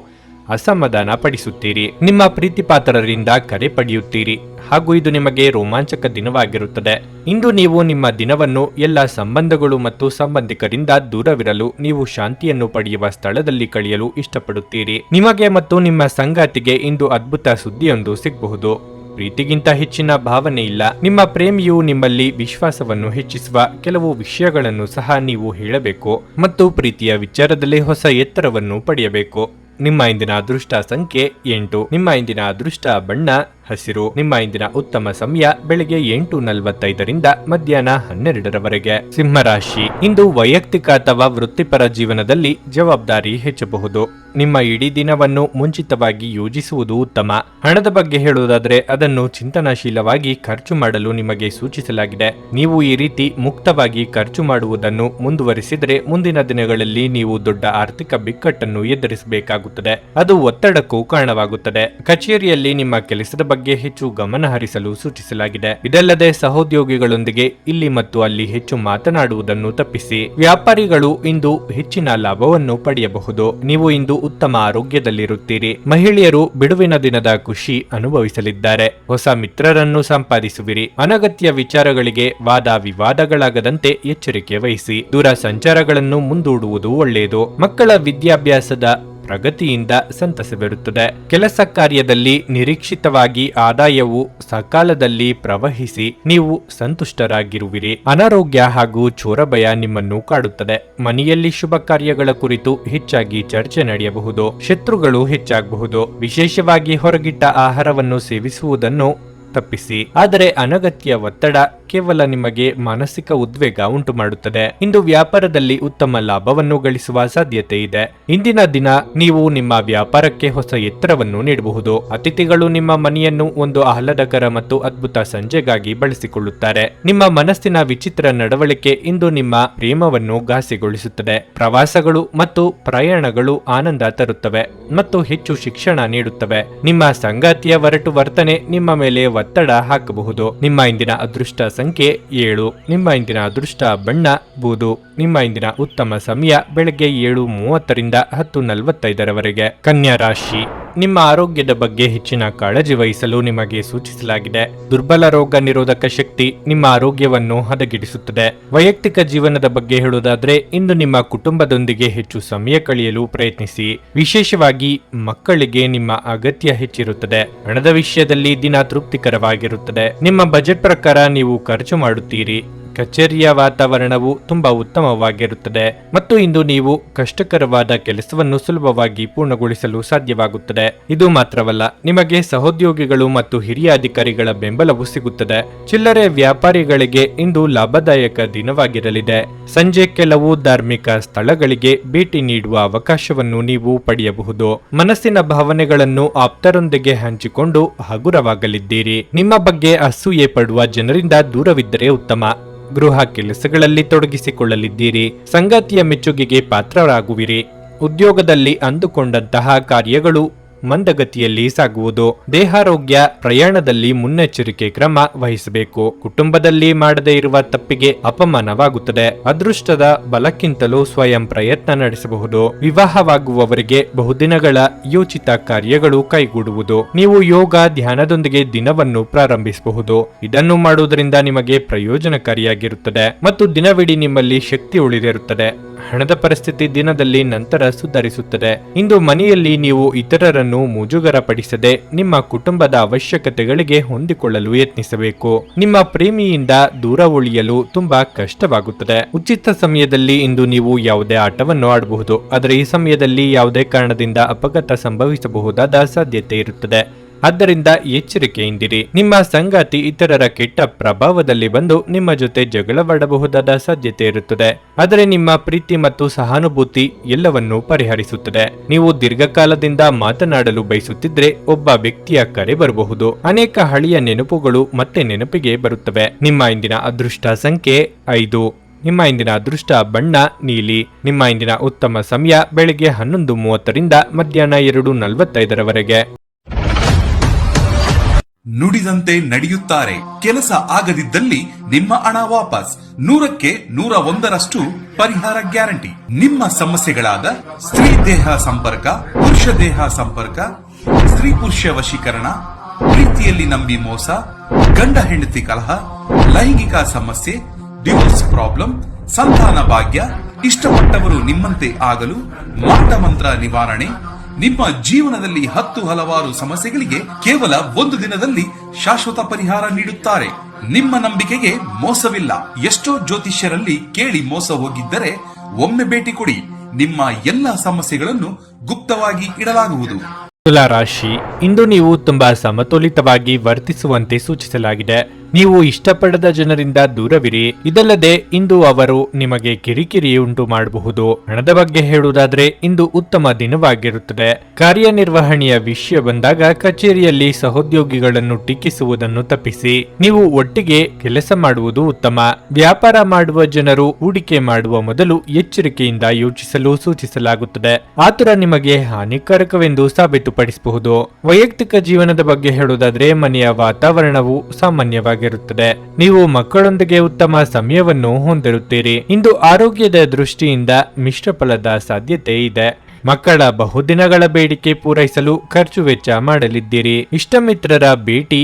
ಅಸಮಾಧಾನ ಪಡಿಸುತ್ತೀರಿ. ನಿಮ್ಮ ಪ್ರೀತಿಪಾತ್ರರಿಂದ ಕರೆ ಪಡೆಯುತ್ತೀರಿ ಹಾಗೂ ಇದು ನಿಮಗೆ ರೋಮಾಂಚಕ ದಿನವಾಗಿರುತ್ತದೆ. ಇಂದು ನೀವು ನಿಮ್ಮ ದಿನವನ್ನು ಎಲ್ಲ ಸಂಬಂಧಗಳು ಮತ್ತು ಸಂಬಂಧಿಕರಿಂದ ದೂರವಿರಲು ನೀವು ಶಾಂತಿಯನ್ನು ಪಡೆಯುವ ಸ್ಥಳದಲ್ಲಿ ಕಳೆಯಲು ಇಷ್ಟಪಡುತ್ತೀರಿ. ನಿಮಗೆ ಮತ್ತು ನಿಮ್ಮ ಸಂಗಾತಿಗೆ ಇಂದು ಅದ್ಭುತ ಸುದ್ದಿಯೊಂದು ಸಿಗಬಹುದು. ಪ್ರೀತಿಗಿಂತ ಹೆಚ್ಚಿನ ಭಾವನೆ ಇಲ್ಲ. ನಿಮ್ಮ ಪ್ರೇಮಿಯು ನಿಮ್ಮಲ್ಲಿ ವಿಶ್ವಾಸವನ್ನು ಹೆಚ್ಚಿಸುವ ಕೆಲವು ವಿಷಯಗಳನ್ನು ಸಹ ನೀವು ಹೇಳಬೇಕು ಮತ್ತು ಪ್ರೀತಿಯ ವಿಚಾರದಲ್ಲಿ ಹೊಸ ಎತ್ತರವನ್ನು ಪಡೆಯಬೇಕು. ನಿಮ್ಮ ಇಂದಿನ ಅದೃಷ್ಟ ಸಂಖ್ಯೆ 8. ನಿಮ್ಮ ಇಂದಿನ ಅದೃಷ್ಟ ಬಣ್ಣ ಹಸಿರು. ನಿಮ್ಮ ಇಂದಿನ ಉತ್ತಮ ಸಮಯ ಬೆಳಗ್ಗೆ 8:45ರಿಂದ ಮಧ್ಯಾಹ್ನ 12ರವರೆಗೆ. ಸಿಂಹರಾಶಿ, ಇಂದು ವೈಯಕ್ತಿಕ ಅಥವಾ ವೃತ್ತಿಪರ ಜೀವನದಲ್ಲಿ ಜವಾಬ್ದಾರಿ ಹೆಚ್ಚಬಹುದು. ನಿಮ್ಮ ಇಡೀ ದಿನವನ್ನು ಮುಂಚಿತವಾಗಿ ಯೋಜಿಸುವುದು ಉತ್ತಮ. ಹಣದ ಬಗ್ಗೆ ಹೇಳುವುದಾದರೆ ಅದನ್ನು ಚಿಂತನಾಶೀಲವಾಗಿ ಖರ್ಚು ಮಾಡಲು ನಿಮಗೆ ಸೂಚಿಸಲಾಗಿದೆ. ನೀವು ಈ ರೀತಿ ಮುಕ್ತವಾಗಿ ಖರ್ಚು ಮಾಡುವುದನ್ನು ಮುಂದುವರಿಸಿದರೆ ಮುಂದಿನ ದಿನಗಳಲ್ಲಿ ನೀವು ದೊಡ್ಡ ಆರ್ಥಿಕ ಬಿಕ್ಕಟ್ಟನ್ನು ಎದುರಿಸಬೇಕಾಗುತ್ತದೆ. ಅದು ಒತ್ತಡಕ್ಕೂ ಕಾರಣವಾಗುತ್ತದೆ. ಕಚೇರಿಯಲ್ಲಿ ನಿಮ್ಮ ಕೆಲಸದ ಬಗ್ಗೆ ಹೆಚ್ಚು ಗಮನ ಹರಿಸಲು ಸೂಚಿಸಲಾಗಿದೆ. ಇದಲ್ಲದೆ ಸಹೋದ್ಯೋಗಿಗಳೊಂದಿಗೆ ಇಲ್ಲಿ ಮತ್ತು ಅಲ್ಲಿ ಹೆಚ್ಚು ಮಾತನಾಡುವುದನ್ನು ತಪ್ಪಿಸಿ. ವ್ಯಾಪಾರಿಗಳು ಇಂದು ಹೆಚ್ಚಿನ ಲಾಭವನ್ನು ಪಡೆಯಬಹುದು. ನೀವು ಇಂದು ಉತ್ತಮ ಆರೋಗ್ಯದಲ್ಲಿರುತ್ತೀರಿ. ಮಹಿಳೆಯರು ಬಿಡುವಿನ ದಿನದ ಖುಷಿ ಅನುಭವಿಸಲಿದ್ದಾರೆ. ಹೊಸ ಮಿತ್ರರನ್ನು ಸಂಪಾದಿಸುವಿರಿ. ಅನಗತ್ಯ ವಿಚಾರಗಳಿಗೆ ವಾದ ವಿವಾದಗಳಾಗದಂತೆ ಎಚ್ಚರಿಕೆ ವಹಿಸಿ. ದೂರ ಸಂಚಾರಗಳನ್ನು ಮುಂದೂಡುವುದು ಒಳ್ಳೆಯದು. ಮಕ್ಕಳ ವಿದ್ಯಾಭ್ಯಾಸದ ಪ್ರಗತಿಯಿಂದ ಸಂತಸವಿರುತ್ತದೆ. ಕೆಲಸ ಕಾರ್ಯದಲ್ಲಿ ನಿರೀಕ್ಷಿತವಾಗಿ ಆದಾಯವು ಸಕಾಲದಲ್ಲಿ ಪ್ರವಹಿಸಿ ನೀವು ಸಂತುಷ್ಟರಾಗಿರುವಿರಿ. ಅನಾರೋಗ್ಯ ಹಾಗೂ ಚೋರಭಯ ನಿಮ್ಮನ್ನು ಕಾಡುತ್ತದೆ. ಮನೆಯಲ್ಲಿ ಶುಭ ಕಾರ್ಯಗಳ ಕುರಿತು ಹೆಚ್ಚಾಗಿ ಚರ್ಚೆ ನಡೆಯಬಹುದು. ಶತ್ರುಗಳು ಹೆಚ್ಚಾಗಬಹುದು. ವಿಶೇಷವಾಗಿ ಹೊರಗಿಟ್ಟ ಆಹಾರವನ್ನು ಸೇವಿಸುವುದನ್ನು ತಪ್ಪಿಸಿ. ಆದರೆ ಅನಗತ್ಯ ಒತ್ತಡ ಕೇವಲ ನಿಮಗೆ ಮಾನಸಿಕ ಉದ್ವೇಗ ಉಂಟು ಮಾಡುತ್ತದೆ. ಇಂದು ವ್ಯಾಪಾರದಲ್ಲಿ ಉತ್ತಮ ಲಾಭವನ್ನು ಗಳಿಸುವ ಸಾಧ್ಯತೆ ಇದೆ. ಇಂದಿನ ದಿನ ನೀವು ನಿಮ್ಮ ವ್ಯಾಪಾರಕ್ಕೆ ಹೊಸ ಎತ್ತರವನ್ನು ನೀಡಬಹುದು. ಅತಿಥಿಗಳು ನಿಮ್ಮ ಮನೆಯನ್ನು ಒಂದು ಆಹ್ಲಾದಕರ ಮತ್ತು ಅದ್ಭುತ ಸಂಜೆಗಾಗಿ ಬಳಸಿಕೊಳ್ಳುತ್ತಾರೆ. ನಿಮ್ಮ ಮನಸ್ಸಿನ ವಿಚಿತ್ರ ನಡವಳಿಕೆ ಇಂದು ನಿಮ್ಮ ಪ್ರೇಮವನ್ನು ಘಾಸಿಗೊಳಿಸುತ್ತದೆ. ಪ್ರವಾಸಗಳು ಮತ್ತು ಪ್ರಯಾಣಗಳು ಆನಂದ ತರುತ್ತವೆ ಮತ್ತು ಹೆಚ್ಚು ಶಿಕ್ಷಣ ನೀಡುತ್ತವೆ. ನಿಮ್ಮ ಸಂಗಾತಿಯ ಒರಟು ವರ್ತನೆ ನಿಮ್ಮ ಮೇಲೆ ಒತ್ತಡ ಹಾಕಬಹುದು. ನಿಮ್ಮ ಇಂದಿನ ಅದೃಷ್ಟ ಸಂಖ್ಯೆ 7. ನಿಮ್ಮ ಇಂದಿನ ಅದೃಷ್ಟ ಬಣ್ಣ ಬೂದು. ನಿಮ್ಮ ಇಂದಿನ ಉತ್ತಮ ಸಮಯ ಬೆಳಗ್ಗೆ 7:30ರಿಂದ 10:45ರವರೆಗೆ. ಕನ್ಯಾ ರಾಶಿ, ನಿಮ್ಮ ಆರೋಗ್ಯದ ಬಗ್ಗೆ ಹೆಚ್ಚಿನ ಕಾಳಜಿ ವಹಿಸಲು ನಿಮಗೆ ಸೂಚಿಸಲಾಗಿದೆ. ದುರ್ಬಲ ರೋಗ ನಿರೋಧಕ ಶಕ್ತಿ ನಿಮ್ಮ ಆರೋಗ್ಯವನ್ನು ಹದಗೆಡಿಸುತ್ತದೆ. ವೈಯಕ್ತಿಕ ಜೀವನದ ಬಗ್ಗೆ ಹೇಳುವುದಾದ್ರೆ ಇಂದು ನಿಮ್ಮ ಕುಟುಂಬದೊಂದಿಗೆ ಹೆಚ್ಚು ಸಮಯ ಕಳೆಯಲು ಪ್ರಯತ್ನಿಸಿ. ವಿಶೇಷವಾಗಿ ಮಕ್ಕಳಿಗೆ ನಿಮ್ಮ ಅಗತ್ಯ ಹೆಚ್ಚಿರುತ್ತದೆ. ಹಣದ ವಿಷಯದಲ್ಲಿ ದಿನ ತೃಪ್ತಿಕರವಾಗಿರುತ್ತದೆ. ನಿಮ್ಮ ಬಜೆಟ್ ಪ್ರಕಾರ ನೀವು ಖರ್ಚು ಮಾಡುತ್ತೀರಿ. ಕಚೇರಿಯ ವಾತಾವರಣವು ತುಂಬಾ ಉತ್ತಮವಾಗಿರುತ್ತದೆ ಮತ್ತು ಇಂದು ನೀವು ಕಷ್ಟಕರವಾದ ಕೆಲಸವನ್ನು ಸುಲಭವಾಗಿ ಪೂರ್ಣಗೊಳಿಸಲು ಸಾಧ್ಯವಾಗುತ್ತದೆ. ಇದು ಮಾತ್ರವಲ್ಲ, ನಿಮಗೆ ಸಹೋದ್ಯೋಗಿಗಳು ಮತ್ತು ಹಿರಿಯ ಅಧಿಕಾರಿಗಳ ಬೆಂಬಲವೂ ಸಿಗುತ್ತದೆ. ಚಿಲ್ಲರೆ ವ್ಯಾಪಾರಿಗಳಿಗೆ ಇಂದು ಲಾಭದಾಯಕ ದಿನವಾಗಿರಲಿದೆ. ಸಂಜೆ ಕೆಲವು ಧಾರ್ಮಿಕ ಸ್ಥಳಗಳಿಗೆ ಭೇಟಿ ನೀಡುವ ಅವಕಾಶವನ್ನು ನೀವು ಪಡೆಯಬಹುದು. ಮನಸ್ಸಿನ ಭಾವನೆಗಳನ್ನು ಆಪ್ತರೊಂದಿಗೆ ಹಂಚಿಕೊಂಡು ಹಗುರವಾಗಲಿದ್ದೀರಿ. ನಿಮ್ಮ ಬಗ್ಗೆ ಅಸೂಯೆ ಪಡುವ ಜನರಿಂದ ದೂರವಿದ್ದರೆ ಉತ್ತಮ. ಗೃಹ ಕೆಲಸಗಳಲ್ಲಿ ತೊಡಗಿಸಿಕೊಳ್ಳಲಿದ್ದೀರಿ. ಸಂಗಾತಿಯ ಮೆಚ್ಚುಗೆಗೆ ಪಾತ್ರರಾಗುವಿರಿ. ಉದ್ಯೋಗದಲ್ಲಿ ಅಂದುಕೊಂಡಂತಹ ಕಾರ್ಯಗಳು ಮಂದಗತಿಯಲ್ಲಿ ಸಾಗುವುದು. ದೇಹಾರೋಗ್ಯ, ಪ್ರಯಾಣದಲ್ಲಿ ಮುನ್ನೆಚ್ಚರಿಕೆ ಕ್ರಮ ವಹಿಸಬೇಕು. ಕುಟುಂಬದಲ್ಲಿ ಮಾಡದೇ ಇರುವ ತಪ್ಪಿಗೆ ಅಪಮಾನವಾಗುತ್ತದೆ. ಅದೃಷ್ಟದ ಬಲಕ್ಕಿಂತಲೂ ಸ್ವಯಂ ಪ್ರಯತ್ನ ನಡೆಸಬಹುದು. ವಿವಾಹವಾಗುವವರಿಗೆ ಬಹುದಿನಗಳ ಯೋಚಿತ ಕಾರ್ಯಗಳು ಕೈಗೂಡುವುದು. ನೀವು ಯೋಗ, ಧ್ಯಾನದೊಂದಿಗೆ ದಿನವನ್ನು ಪ್ರಾರಂಭಿಸಬಹುದು. ಇದನ್ನು ಮಾಡುವುದರಿಂದ ನಿಮಗೆ ಪ್ರಯೋಜನಕಾರಿಯಾಗಿರುತ್ತದೆ ಮತ್ತು ದಿನವಿಡೀ ನಿಮ್ಮಲ್ಲಿ ಶಕ್ತಿ ಉಳಿದಿರುತ್ತದೆ. ಹಣದ ಪರಿಸ್ಥಿತಿ ದಿನದಲ್ಲಿ ನಂತರ ಸುಧಾರಿಸುತ್ತದೆ. ಇಂದು ಮನೆಯಲ್ಲಿ ನೀವು ಇತರರನ್ನು ಮುಜುಗರಪಡಿಸದೆ ನಿಮ್ಮ ಕುಟುಂಬದ ಅವಶ್ಯಕತೆಗಳಿಗೆ ಹೊಂದಿಕೊಳ್ಳಲು ಯತ್ನಿಸಬೇಕು. ನಿಮ್ಮ ಪ್ರೇಮಿಯಿಂದ ದೂರ ಉಳಿಯಲು ತುಂಬಾ ಕಷ್ಟವಾಗುತ್ತದೆ. ಉಚಿತ ಸಮಯದಲ್ಲಿ ಇಂದು ನೀವು ಯಾವುದೇ ಆಟವನ್ನು ಆಡಬಹುದು, ಆದರೆ ಈ ಸಮಯದಲ್ಲಿ ಯಾವುದೇ ಕಾರಣದಿಂದ ಅಪಘಾತ ಸಂಭವಿಸಬಹುದಾದ ಸಾಧ್ಯತೆ ಇರುತ್ತದೆ. ಆದ್ದರಿಂದ ಎಚ್ಚರಿಕೆಯಿಂದಿರಿ. ನಿಮ್ಮ ಸಂಗಾತಿ ಇತರರ ಕೆಟ್ಟ ಪ್ರಭಾವದಲ್ಲಿ ಬಂದು ನಿಮ್ಮ ಜೊತೆ ಜಗಳವಾಡಬಹುದಾದ ಸಾಧ್ಯತೆ ಇರುತ್ತದೆ. ಆದರೆ ನಿಮ್ಮ ಪ್ರೀತಿ ಮತ್ತು ಸಹಾನುಭೂತಿ ಎಲ್ಲವನ್ನೂ ಪರಿಹರಿಸುತ್ತದೆ. ನೀವು ದೀರ್ಘಕಾಲದಿಂದ ಮಾತನಾಡಲು ಬಯಸುತ್ತಿದ್ರೆ ಒಬ್ಬ ವ್ಯಕ್ತಿಯ ಕರೆ ಬರಬಹುದು. ಅನೇಕ ಹಳೆಯ ನೆನಪುಗಳು ಮತ್ತೆ ನೆನಪಿಗೆ ಬರುತ್ತವೆ. ನಿಮ್ಮ ಇಂದಿನ ಅದೃಷ್ಟ ಸಂಖ್ಯೆ 5. ನಿಮ್ಮ ಇಂದಿನ ಅದೃಷ್ಟ ಬಣ್ಣ ನೀಲಿ. ನಿಮ್ಮ ಇಂದಿನ ಉತ್ತಮ ಸಮಯ ಬೆಳಗ್ಗೆ 11:30ರಿಂದ ಮಧ್ಯಾಹ್ನ 2:45ರವರೆಗೆ. ನುಡಿದಂತೆ ನಡೆಯುತ್ತಾರೆ. ಕೆಲಸ ಆಗದಿದ್ದಲ್ಲಿ ನಿಮ್ಮ ಹಣ ವಾಪಸ್. 100ಕ್ಕೆ 101ರಷ್ಟು ಪರಿಹಾರ ಗ್ಯಾರಂಟಿ. ನಿಮ್ಮ ಸಮಸ್ಯೆಗಳಾದ ಸ್ತ್ರೀ ದೇಹ ಸಂಪರ್ಕ, ಪುರುಷ ದೇಹ ಸಂಪರ್ಕ, ಸ್ತ್ರೀ ಪುರುಷ ವಶೀಕರಣ, ಪ್ರೀತಿಯಲ್ಲಿ ನಂಬಿ ಮೋಸ, ಗಂಡ ಹೆಂಡತಿ ಕಲಹ, ಲೈಂಗಿಕ ಸಮಸ್ಯೆ, ಡಿವೋರ್ಸ್ ಪ್ರಾಬ್ಲಮ್, ಸಂತಾನ ಭಾಗ್ಯ, ಇಷ್ಟಪಟ್ಟವರು ನಿಮ್ಮಂತೆ ಆಗಲು, ಮಾಟ ಮಂತ್ರ ನಿವಾರಣೆ, ನಿಮ್ಮ ಜೀವನದಲ್ಲಿ 10 ಹಲವಾರು ಸಮಸ್ಯೆಗಳಿಗೆ ಕೇವಲ 1 ದಿನದಲ್ಲಿ ಶಾಶ್ವತ ಪರಿಹಾರ ನೀಡುತ್ತಾರೆ. ನಿಮ್ಮ ನಂಬಿಕೆಗೆ ಮೋಸವಿಲ್ಲ. ಎಷ್ಟೋ ಜ್ಯೋತಿಷ್ಯರಲ್ಲಿ ಕೇಳಿ ಮೋಸ ಹೋಗಿದ್ದರೆ ಒಮ್ಮೆ ಭೇಟಿ ಕೊಡಿ. ನಿಮ್ಮ ಎಲ್ಲ ಸಮಸ್ಯೆಗಳನ್ನು ಗುಪ್ತವಾಗಿ ಇಡಲಾಗುವುದು. ತುಲಾ ರಾಶಿ, ಇಂದು ನೀವು ತುಂಬಾ ಸಮತೋಲಿತವಾಗಿ ವರ್ತಿಸುವಂತೆ ಸೂಚಿಸಲಾಗಿದೆ. ನೀವು ಇಷ್ಟಪಡದ ಜನರಿಂದ ದೂರವಿರಿ. ಇದಲ್ಲದೆ ಇಂದು ಅವರು ನಿಮಗೆ ಕಿರಿಕಿರಿ ಉಂಟು ಮಾಡಬಹುದು. ಹಣದ ಬಗ್ಗೆ ಹೇಳುವುದಾದ್ರೆ ಇಂದು ಉತ್ತಮ ದಿನವಾಗಿರುತ್ತದೆ. ಕಾರ್ಯನಿರ್ವಹಣೆಯ ವಿಷಯ ಬಂದಾಗ ಕಚೇರಿಯಲ್ಲಿ ಸಹೋದ್ಯೋಗಿಗಳನ್ನು ಟೀಕಿಸುವುದನ್ನು ತಪ್ಪಿಸಿ. ನೀವು ಒಟ್ಟಿಗೆ ಕೆಲಸ ಮಾಡುವುದು ಉತ್ತಮ. ವ್ಯಾಪಾರ ಮಾಡುವ ಜನರು ಹೂಡಿಕೆ ಮಾಡುವ ಮೊದಲು ಎಚ್ಚರಿಕೆಯಿಂದ ಯೋಚಿಸಲು ಸೂಚಿಸಲಾಗುತ್ತದೆ. ಆತುರ ನಿಮಗೆ ಹಾನಿಕಾರಕವೆಂದು ಸಾಬೀತುಪಡಿಸಬಹುದು. ವೈಯಕ್ತಿಕ ಜೀವನದ ಬಗ್ಗೆ ಹೇಳುವುದಾದ್ರೆ ಮನೆಯ ವಾತಾವರಣವು ಸಾಮಾನ್ಯವಾಗಿ ನೀವು ಮಕ್ಕಳೊಂದಿಗೆ ಉತ್ತಮ ಸಮಯವನ್ನು ಹೊಂದಿರುತ್ತೀರಿ. ಇಂದು ಆರೋಗ್ಯದ ದೃಷ್ಟಿಯಿಂದ ಮಿಶ್ರ ಫಲದ ಸಾಧ್ಯತೆ ಇದೆ. ಮಕ್ಕಳ ಬಹುದಿನಗಳ ಬೇಡಿಕೆ ಪೂರೈಸಲು ಖರ್ಚು ವೆಚ್ಚ ಮಾಡಲಿದ್ದೀರಿ. ಇಷ್ಟಮಿತ್ರರ ಭೇಟಿ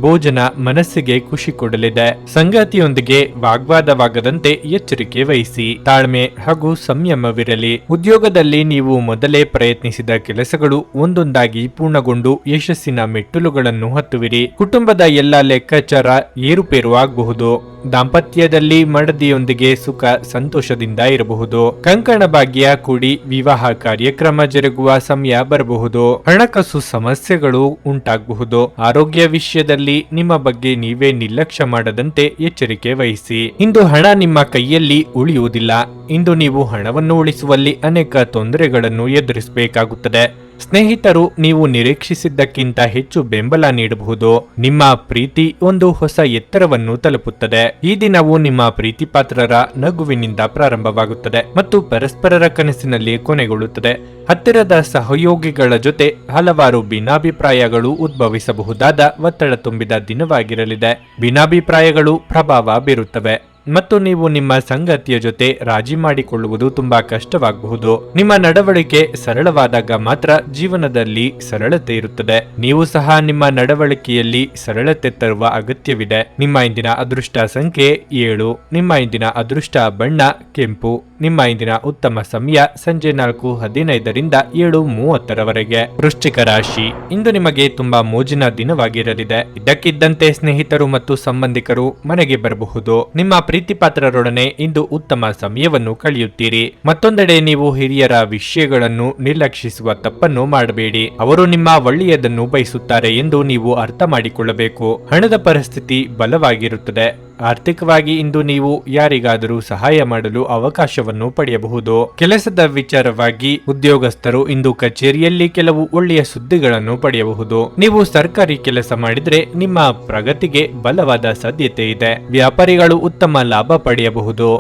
ಭೋಜನ ಮನಸ್ಸಿಗೆ ಖುಷಿ ಕೊಡಲಿದೆ. ಸಂಗಾತಿಯೊಂದಿಗೆ ವಾಗ್ವಾದವಾಗದಂತೆ ಎಚ್ಚರಿಕೆ ವಹಿಸಿ. ತಾಳ್ಮೆ ಹಾಗೂ ಸಂಯಮವಿರಲಿ. ಉದ್ಯೋಗದಲ್ಲಿ ನೀವು ಮೊದಲೇ ಪ್ರಯತ್ನಿಸಿದ ಕೆಲಸಗಳು ಒಂದೊಂದಾಗಿ ಪೂರ್ಣಗೊಂಡು ಯಶಸ್ಸಿನ ಮೆಟ್ಟಿಲುಗಳನ್ನು ಹತ್ತುವಿರಿ. ಕುಟುಂಬದ ಎಲ್ಲ ಲೆಕ್ಕಾಚಾರ ಏರುಪೇರು ಆಗಬಹುದು. ದಾಂಪತ್ಯದಲ್ಲಿ ಮಡದಿಯೊಂದಿಗೆ ಸುಖ ಸಂತೋಷದಿಂದ ಇರಬಹುದು. ಕಂಕಣ ಭಾಗ್ಯ ಕೂಡಿ ವಿವಾಹ ಕಾರ್ಯಕ್ರಮ ಜರುಗುವ ಸಮಯ ಬರಬಹುದು. ಹಣಕಾಸು ಸಮಸ್ಯೆಗಳು ಉಂಟಾಗಬಹುದು. ಆರೋಗ್ಯ ವಿಷಯದಲ್ಲಿ ನಿಮ್ಮ ಬಗ್ಗೆ ನೀವೇ ನಿರ್ಲಕ್ಷ್ಯ ಮಾಡದಂತೆ ಎಚ್ಚರಿಕೆ ವಹಿಸಿ. ಇಂದು ಹಣ ನಿಮ್ಮ ಕೈಯಲ್ಲಿ ಉಳಿಯುವುದಿಲ್ಲ. ಇಂದು ನೀವು ಹಣವನ್ನು ಉಳಿಸುವಲ್ಲಿ ಅನೇಕ ತೊಂದರೆಗಳನ್ನು ಎದುರಿಸಬೇಕಾಗುತ್ತದೆ. ಸ್ನೇಹಿತರು ನೀವು ನಿರೀಕ್ಷಿಸಿದ್ದಕ್ಕಿಂತ ಹೆಚ್ಚು ಬೆಂಬಲ ನೀಡಬಹುದು. ನಿಮ್ಮ ಪ್ರೀತಿ ಒಂದು ಹೊಸ ಎತ್ತರವನ್ನು ತಲುಪುತ್ತದೆ. ಈ ದಿನವು ನಿಮ್ಮ ಪ್ರೀತಿಪಾತ್ರರ ನಗುವಿನಿಂದ ಪ್ರಾರಂಭವಾಗುತ್ತದೆ ಮತ್ತು ಪರಸ್ಪರರ ಕನಸಿನಲ್ಲಿ ಕೊನೆಗೊಳ್ಳುತ್ತದೆ. ಹತ್ತಿರದ ಸಹಯೋಗಿಗಳ ಜೊತೆ ಹಲವಾರು ಭಿನ್ನಾಭಿಪ್ರಾಯಗಳು ಉದ್ಭವಿಸಬಹುದಾದ ಒತ್ತಡ ತುಂಬಿದ ದಿನವಾಗಿರಲಿದೆ. ಭಿನ್ನಾಭಿಪ್ರಾಯಗಳು ಪ್ರಭಾವ ಬೀರುತ್ತವೆ ಮತ್ತು ನೀವು ನಿಮ್ಮ ಸಂಗಾತಿಯ ಜೊತೆ ರಾಜಿ ಮಾಡಿಕೊಳ್ಳುವುದು ತುಂಬಾ ಕಷ್ಟವಾಗಬಹುದು. ನಿಮ್ಮ ನಡವಳಿಕೆ ಸರಳವಾದಾಗ ಮಾತ್ರ ಜೀವನದಲ್ಲಿ ಸರಳತೆ ಇರುತ್ತದೆ. ನೀವು ಸಹ ನಿಮ್ಮ ನಡವಳಿಕೆಯಲ್ಲಿ ಸರಳತೆ ತರುವ ಅಗತ್ಯವಿದೆ. ನಿಮ್ಮ ಇಂದಿನ ಅದೃಷ್ಟ ಸಂಖ್ಯೆ 7. ನಿಮ್ಮ ಇಂದಿನ ಅದೃಷ್ಟ ಬಣ್ಣ ಕೆಂಪು. ನಿಮ್ಮ ಇಂದಿನ ಉತ್ತಮ ಸಮಯ ಸಂಜೆ 4:15ರಿಂದ 7:30ರವರೆಗೆ. ವೃಶ್ಚಿಕ ರಾಶಿ, ಇಂದು ನಿಮಗೆ ತುಂಬಾ ಮೋಜಿನ ದಿನವಾಗಿರಲಿದೆ. ಇದ್ದಕ್ಕಿದ್ದಂತೆ ಸ್ನೇಹಿತರು ಮತ್ತು ಸಂಬಂಧಿಕರು ಮನೆಗೆ ಬರಬಹುದು. ನಿಮ್ಮ ಪ್ರೀತಿಪಾತ್ರರೊಡನೆ ಇಂದು ಉತ್ತಮ ಸಮಯವನ್ನು ಕಳೆಯುತ್ತೀರಿ. ಮತ್ತೊಂದೆಡೆ ನೀವು ಹಿರಿಯರ ವಿಷಯಗಳನ್ನು ನಿರ್ಲಕ್ಷಿಸುವ ತಪ್ಪನ್ನು ಮಾಡಬೇಡಿ. ಅವರು ನಿಮ್ಮ ಒಳ್ಳೆಯದನ್ನು ಬಯಸುತ್ತಾರೆ ಎಂದು ನೀವು ಅರ್ಥ ಮಾಡಿಕೊಳ್ಳಬೇಕು. ಹಣದ ಪರಿಸ್ಥಿತಿ ಬಲವಾಗಿರುತ್ತದೆ. ಆರ್ಥಿಕವಾಗಿ ಇಂದು ನೀವು ಯಾರಿಗಾದರೂ ಸಹಾಯ ಮಾಡಲು ಅವಕಾಶವನ್ನು ಪಡೆಯಬಹುದು. ಕೆಲಸದ ವಿಚಾರವಾಗಿ ಉದ್ಯೋಗಸ್ಥರು ಇಂದು ಕಚೇರಿಯಲ್ಲಿ ಕೆಲವು ಒಳ್ಳೆಯ ಸುದ್ದಿಗಳನ್ನು ಪಡೆಯಬಹುದು. ನೀವು ಸರ್ಕಾರಿ ಕೆಲಸ ಮಾಡಿದ್ರೆ ನಿಮ್ಮ ಪ್ರಗತಿಗೆ ಬಲವಾದ ಸಾಧ್ಯತೆ ಇದೆ. ವ್ಯಾಪಾರಿಗಳು ಉತ್ತಮ ಲಾಭ ಪಡೆಯಬಹುದು.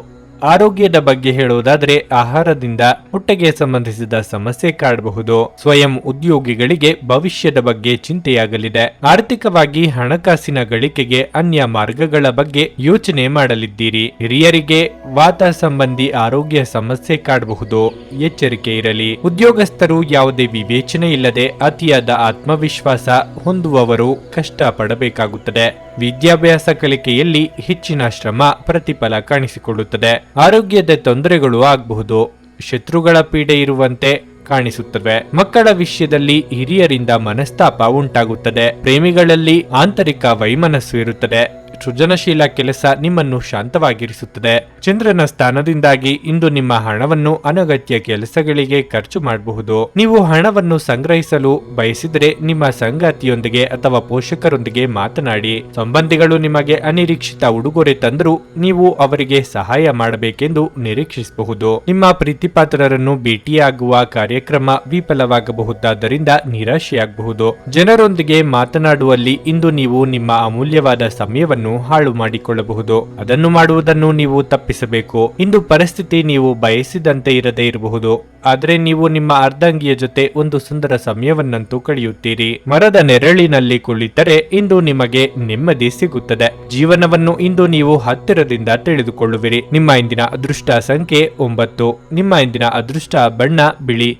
ಆರೋಗ್ಯದ ಬಗ್ಗೆ ಹೇಳುವುದಾದ್ರೆ ಆಹಾರದಿಂದ ಹೊಟ್ಟೆಗೆ ಸಂಬಂಧಿಸಿದ ಸಮಸ್ಯೆ ಕಾಡಬಹುದು. ಸ್ವಯಂ ಉದ್ಯೋಗಿಗಳಿಗೆ ಭವಿಷ್ಯದ ಬಗ್ಗೆ ಚಿಂತೆಯಾಗಲಿದೆ. ಆರ್ಥಿಕವಾಗಿ ಹಣಕಾಸಿನ ಗಳಿಕೆಗೆ ಅನ್ಯ ಮಾರ್ಗಗಳ ಬಗ್ಗೆ ಯೋಚನೆ ಮಾಡಲಿದ್ದೀರಿ. ಹಿರಿಯರಿಗೆ ವಾತ ಸಂಬಂಧಿ ಆರೋಗ್ಯ ಸಮಸ್ಯೆ ಕಾಡಬಹುದು. ಎಚ್ಚರಿಕೆ ಇರಲಿ. ಉದ್ಯೋಗಸ್ಥರು ಯಾವುದೇ ವಿವೇಚನೆ ಇಲ್ಲದೆ ಅತಿಯಾದ ಆತ್ಮವಿಶ್ವಾಸ ಹೊಂದುವವರು ಕಷ್ಟ ಪಡಬೇಕಾಗುತ್ತದೆ. ವಿದ್ಯಾಭ್ಯಾಸ ಕಲಿಕೆಯಲ್ಲಿ ಹೆಚ್ಚಿನ ಶ್ರಮ ಪ್ರತಿಫಲ ಕಾಣಿಸಿಕೊಳ್ಳುತ್ತದೆ. ಆರೋಗ್ಯದ ತೊಂದರೆಗಳು ಆಗಬಹುದು. ಶತ್ರುಗಳ ಪೀಡೆ ಇರುವಂತೆ ಕಾಣಿಸುತ್ತವೆ. ಮಕ್ಕಳ ವಿಷಯದಲ್ಲಿ ಹಿರಿಯರಿಂದ ಮನಸ್ತಾಪ ಉಂಟಾಗುತ್ತದೆ. ಪ್ರೇಮಿಗಳಲ್ಲಿ ಆಂತರಿಕ ವೈಮನಸ್ಸು ಇರುತ್ತದೆ. ಸೃಜನಶೀಲ ಕೆಲಸ ನಿಮ್ಮನ್ನು ಶಾಂತವಾಗಿರಿಸುತ್ತದೆ. ಚಂದ್ರನ ಸ್ಥಾನದಿಂದಾಗಿ ಇಂದು ನಿಮ್ಮ ಹಣವನ್ನು ಅನಗತ್ಯ ಕೆಲಸಗಳಿಗೆ ಖರ್ಚು ಮಾಡಬಹುದು. ನೀವು ಹಣವನ್ನು ಸಂಗ್ರಹಿಸಲು ಬಯಸಿದರೆ ನಿಮ್ಮ ಸಂಗಾತಿಯೊಂದಿಗೆ ಅಥವಾ ಪೋಷಕರೊಂದಿಗೆ ಮಾತನಾಡಿ. ಸಂಬಂಧಿಗಳು ನಿಮಗೆ ಅನಿರೀಕ್ಷಿತ ಉಡುಗೊರೆ ತಂದರೂ ನೀವು ಅವರಿಗೆ ಸಹಾಯ ಮಾಡಬೇಕೆಂದು ನಿರೀಕ್ಷಿಸಬಹುದು. ನಿಮ್ಮ ಪ್ರೀತಿಪಾತ್ರರನ್ನು ಭೇಟಿಯಾಗುವ ಕಾರ್ಯಕ್ರಮ ವಿಫಲವಾಗಬಹುದಾದ್ದರಿಂದ ನಿರಾಶೆಯಾಗಬಹುದು. ಜನರೊಂದಿಗೆ ಮಾತನಾಡುವಲ್ಲಿ ಇಂದು ನೀವು ನಿಮ್ಮ ಅಮೂಲ್ಯವಾದ ಸಮಯವನ್ನು ಹಾಳು ಮಾಡಿಕೊಳ್ಳಬಹುದು. ಅದನ್ನು ಮಾಡುವುದನ್ನು ನೀವು ತಪ್ಪಿಸಬೇಕು. ಇಂದು ಪರಿಸ್ಥಿತಿ ನೀವು ಬಯಸಿದಂತೆ ಇರದೇ ಇರಬಹುದು, ಆದರೆ ನೀವು ನಿಮ್ಮ ಅರ್ಧಾಂಗಿಯ ಜೊತೆ ಒಂದು ಸುಂದರ ಸಮಯವನ್ನಂತೂ ಕಳೆಯುತ್ತೀರಿ. ಮರದ ನೆರಳಿನಲ್ಲಿ ಕುಳಿತರೆ ಇಂದು ನಿಮಗೆ ನೆಮ್ಮದಿ ಸಿಗುತ್ತದೆ. ಜೀವನವನ್ನು ಇಂದು ನೀವು ಹತ್ತಿರದಿಂದ ತಿಳಿದುಕೊಳ್ಳುವಿರಿ. ನಿಮ್ಮ ಇಂದಿನ ಅದೃಷ್ಟ ಸಂಖ್ಯೆ 9. ನಿಮ್ಮ ಇಂದಿನ ಅದೃಷ್ಟ ಬಣ್ಣ ಬಿಳಿ.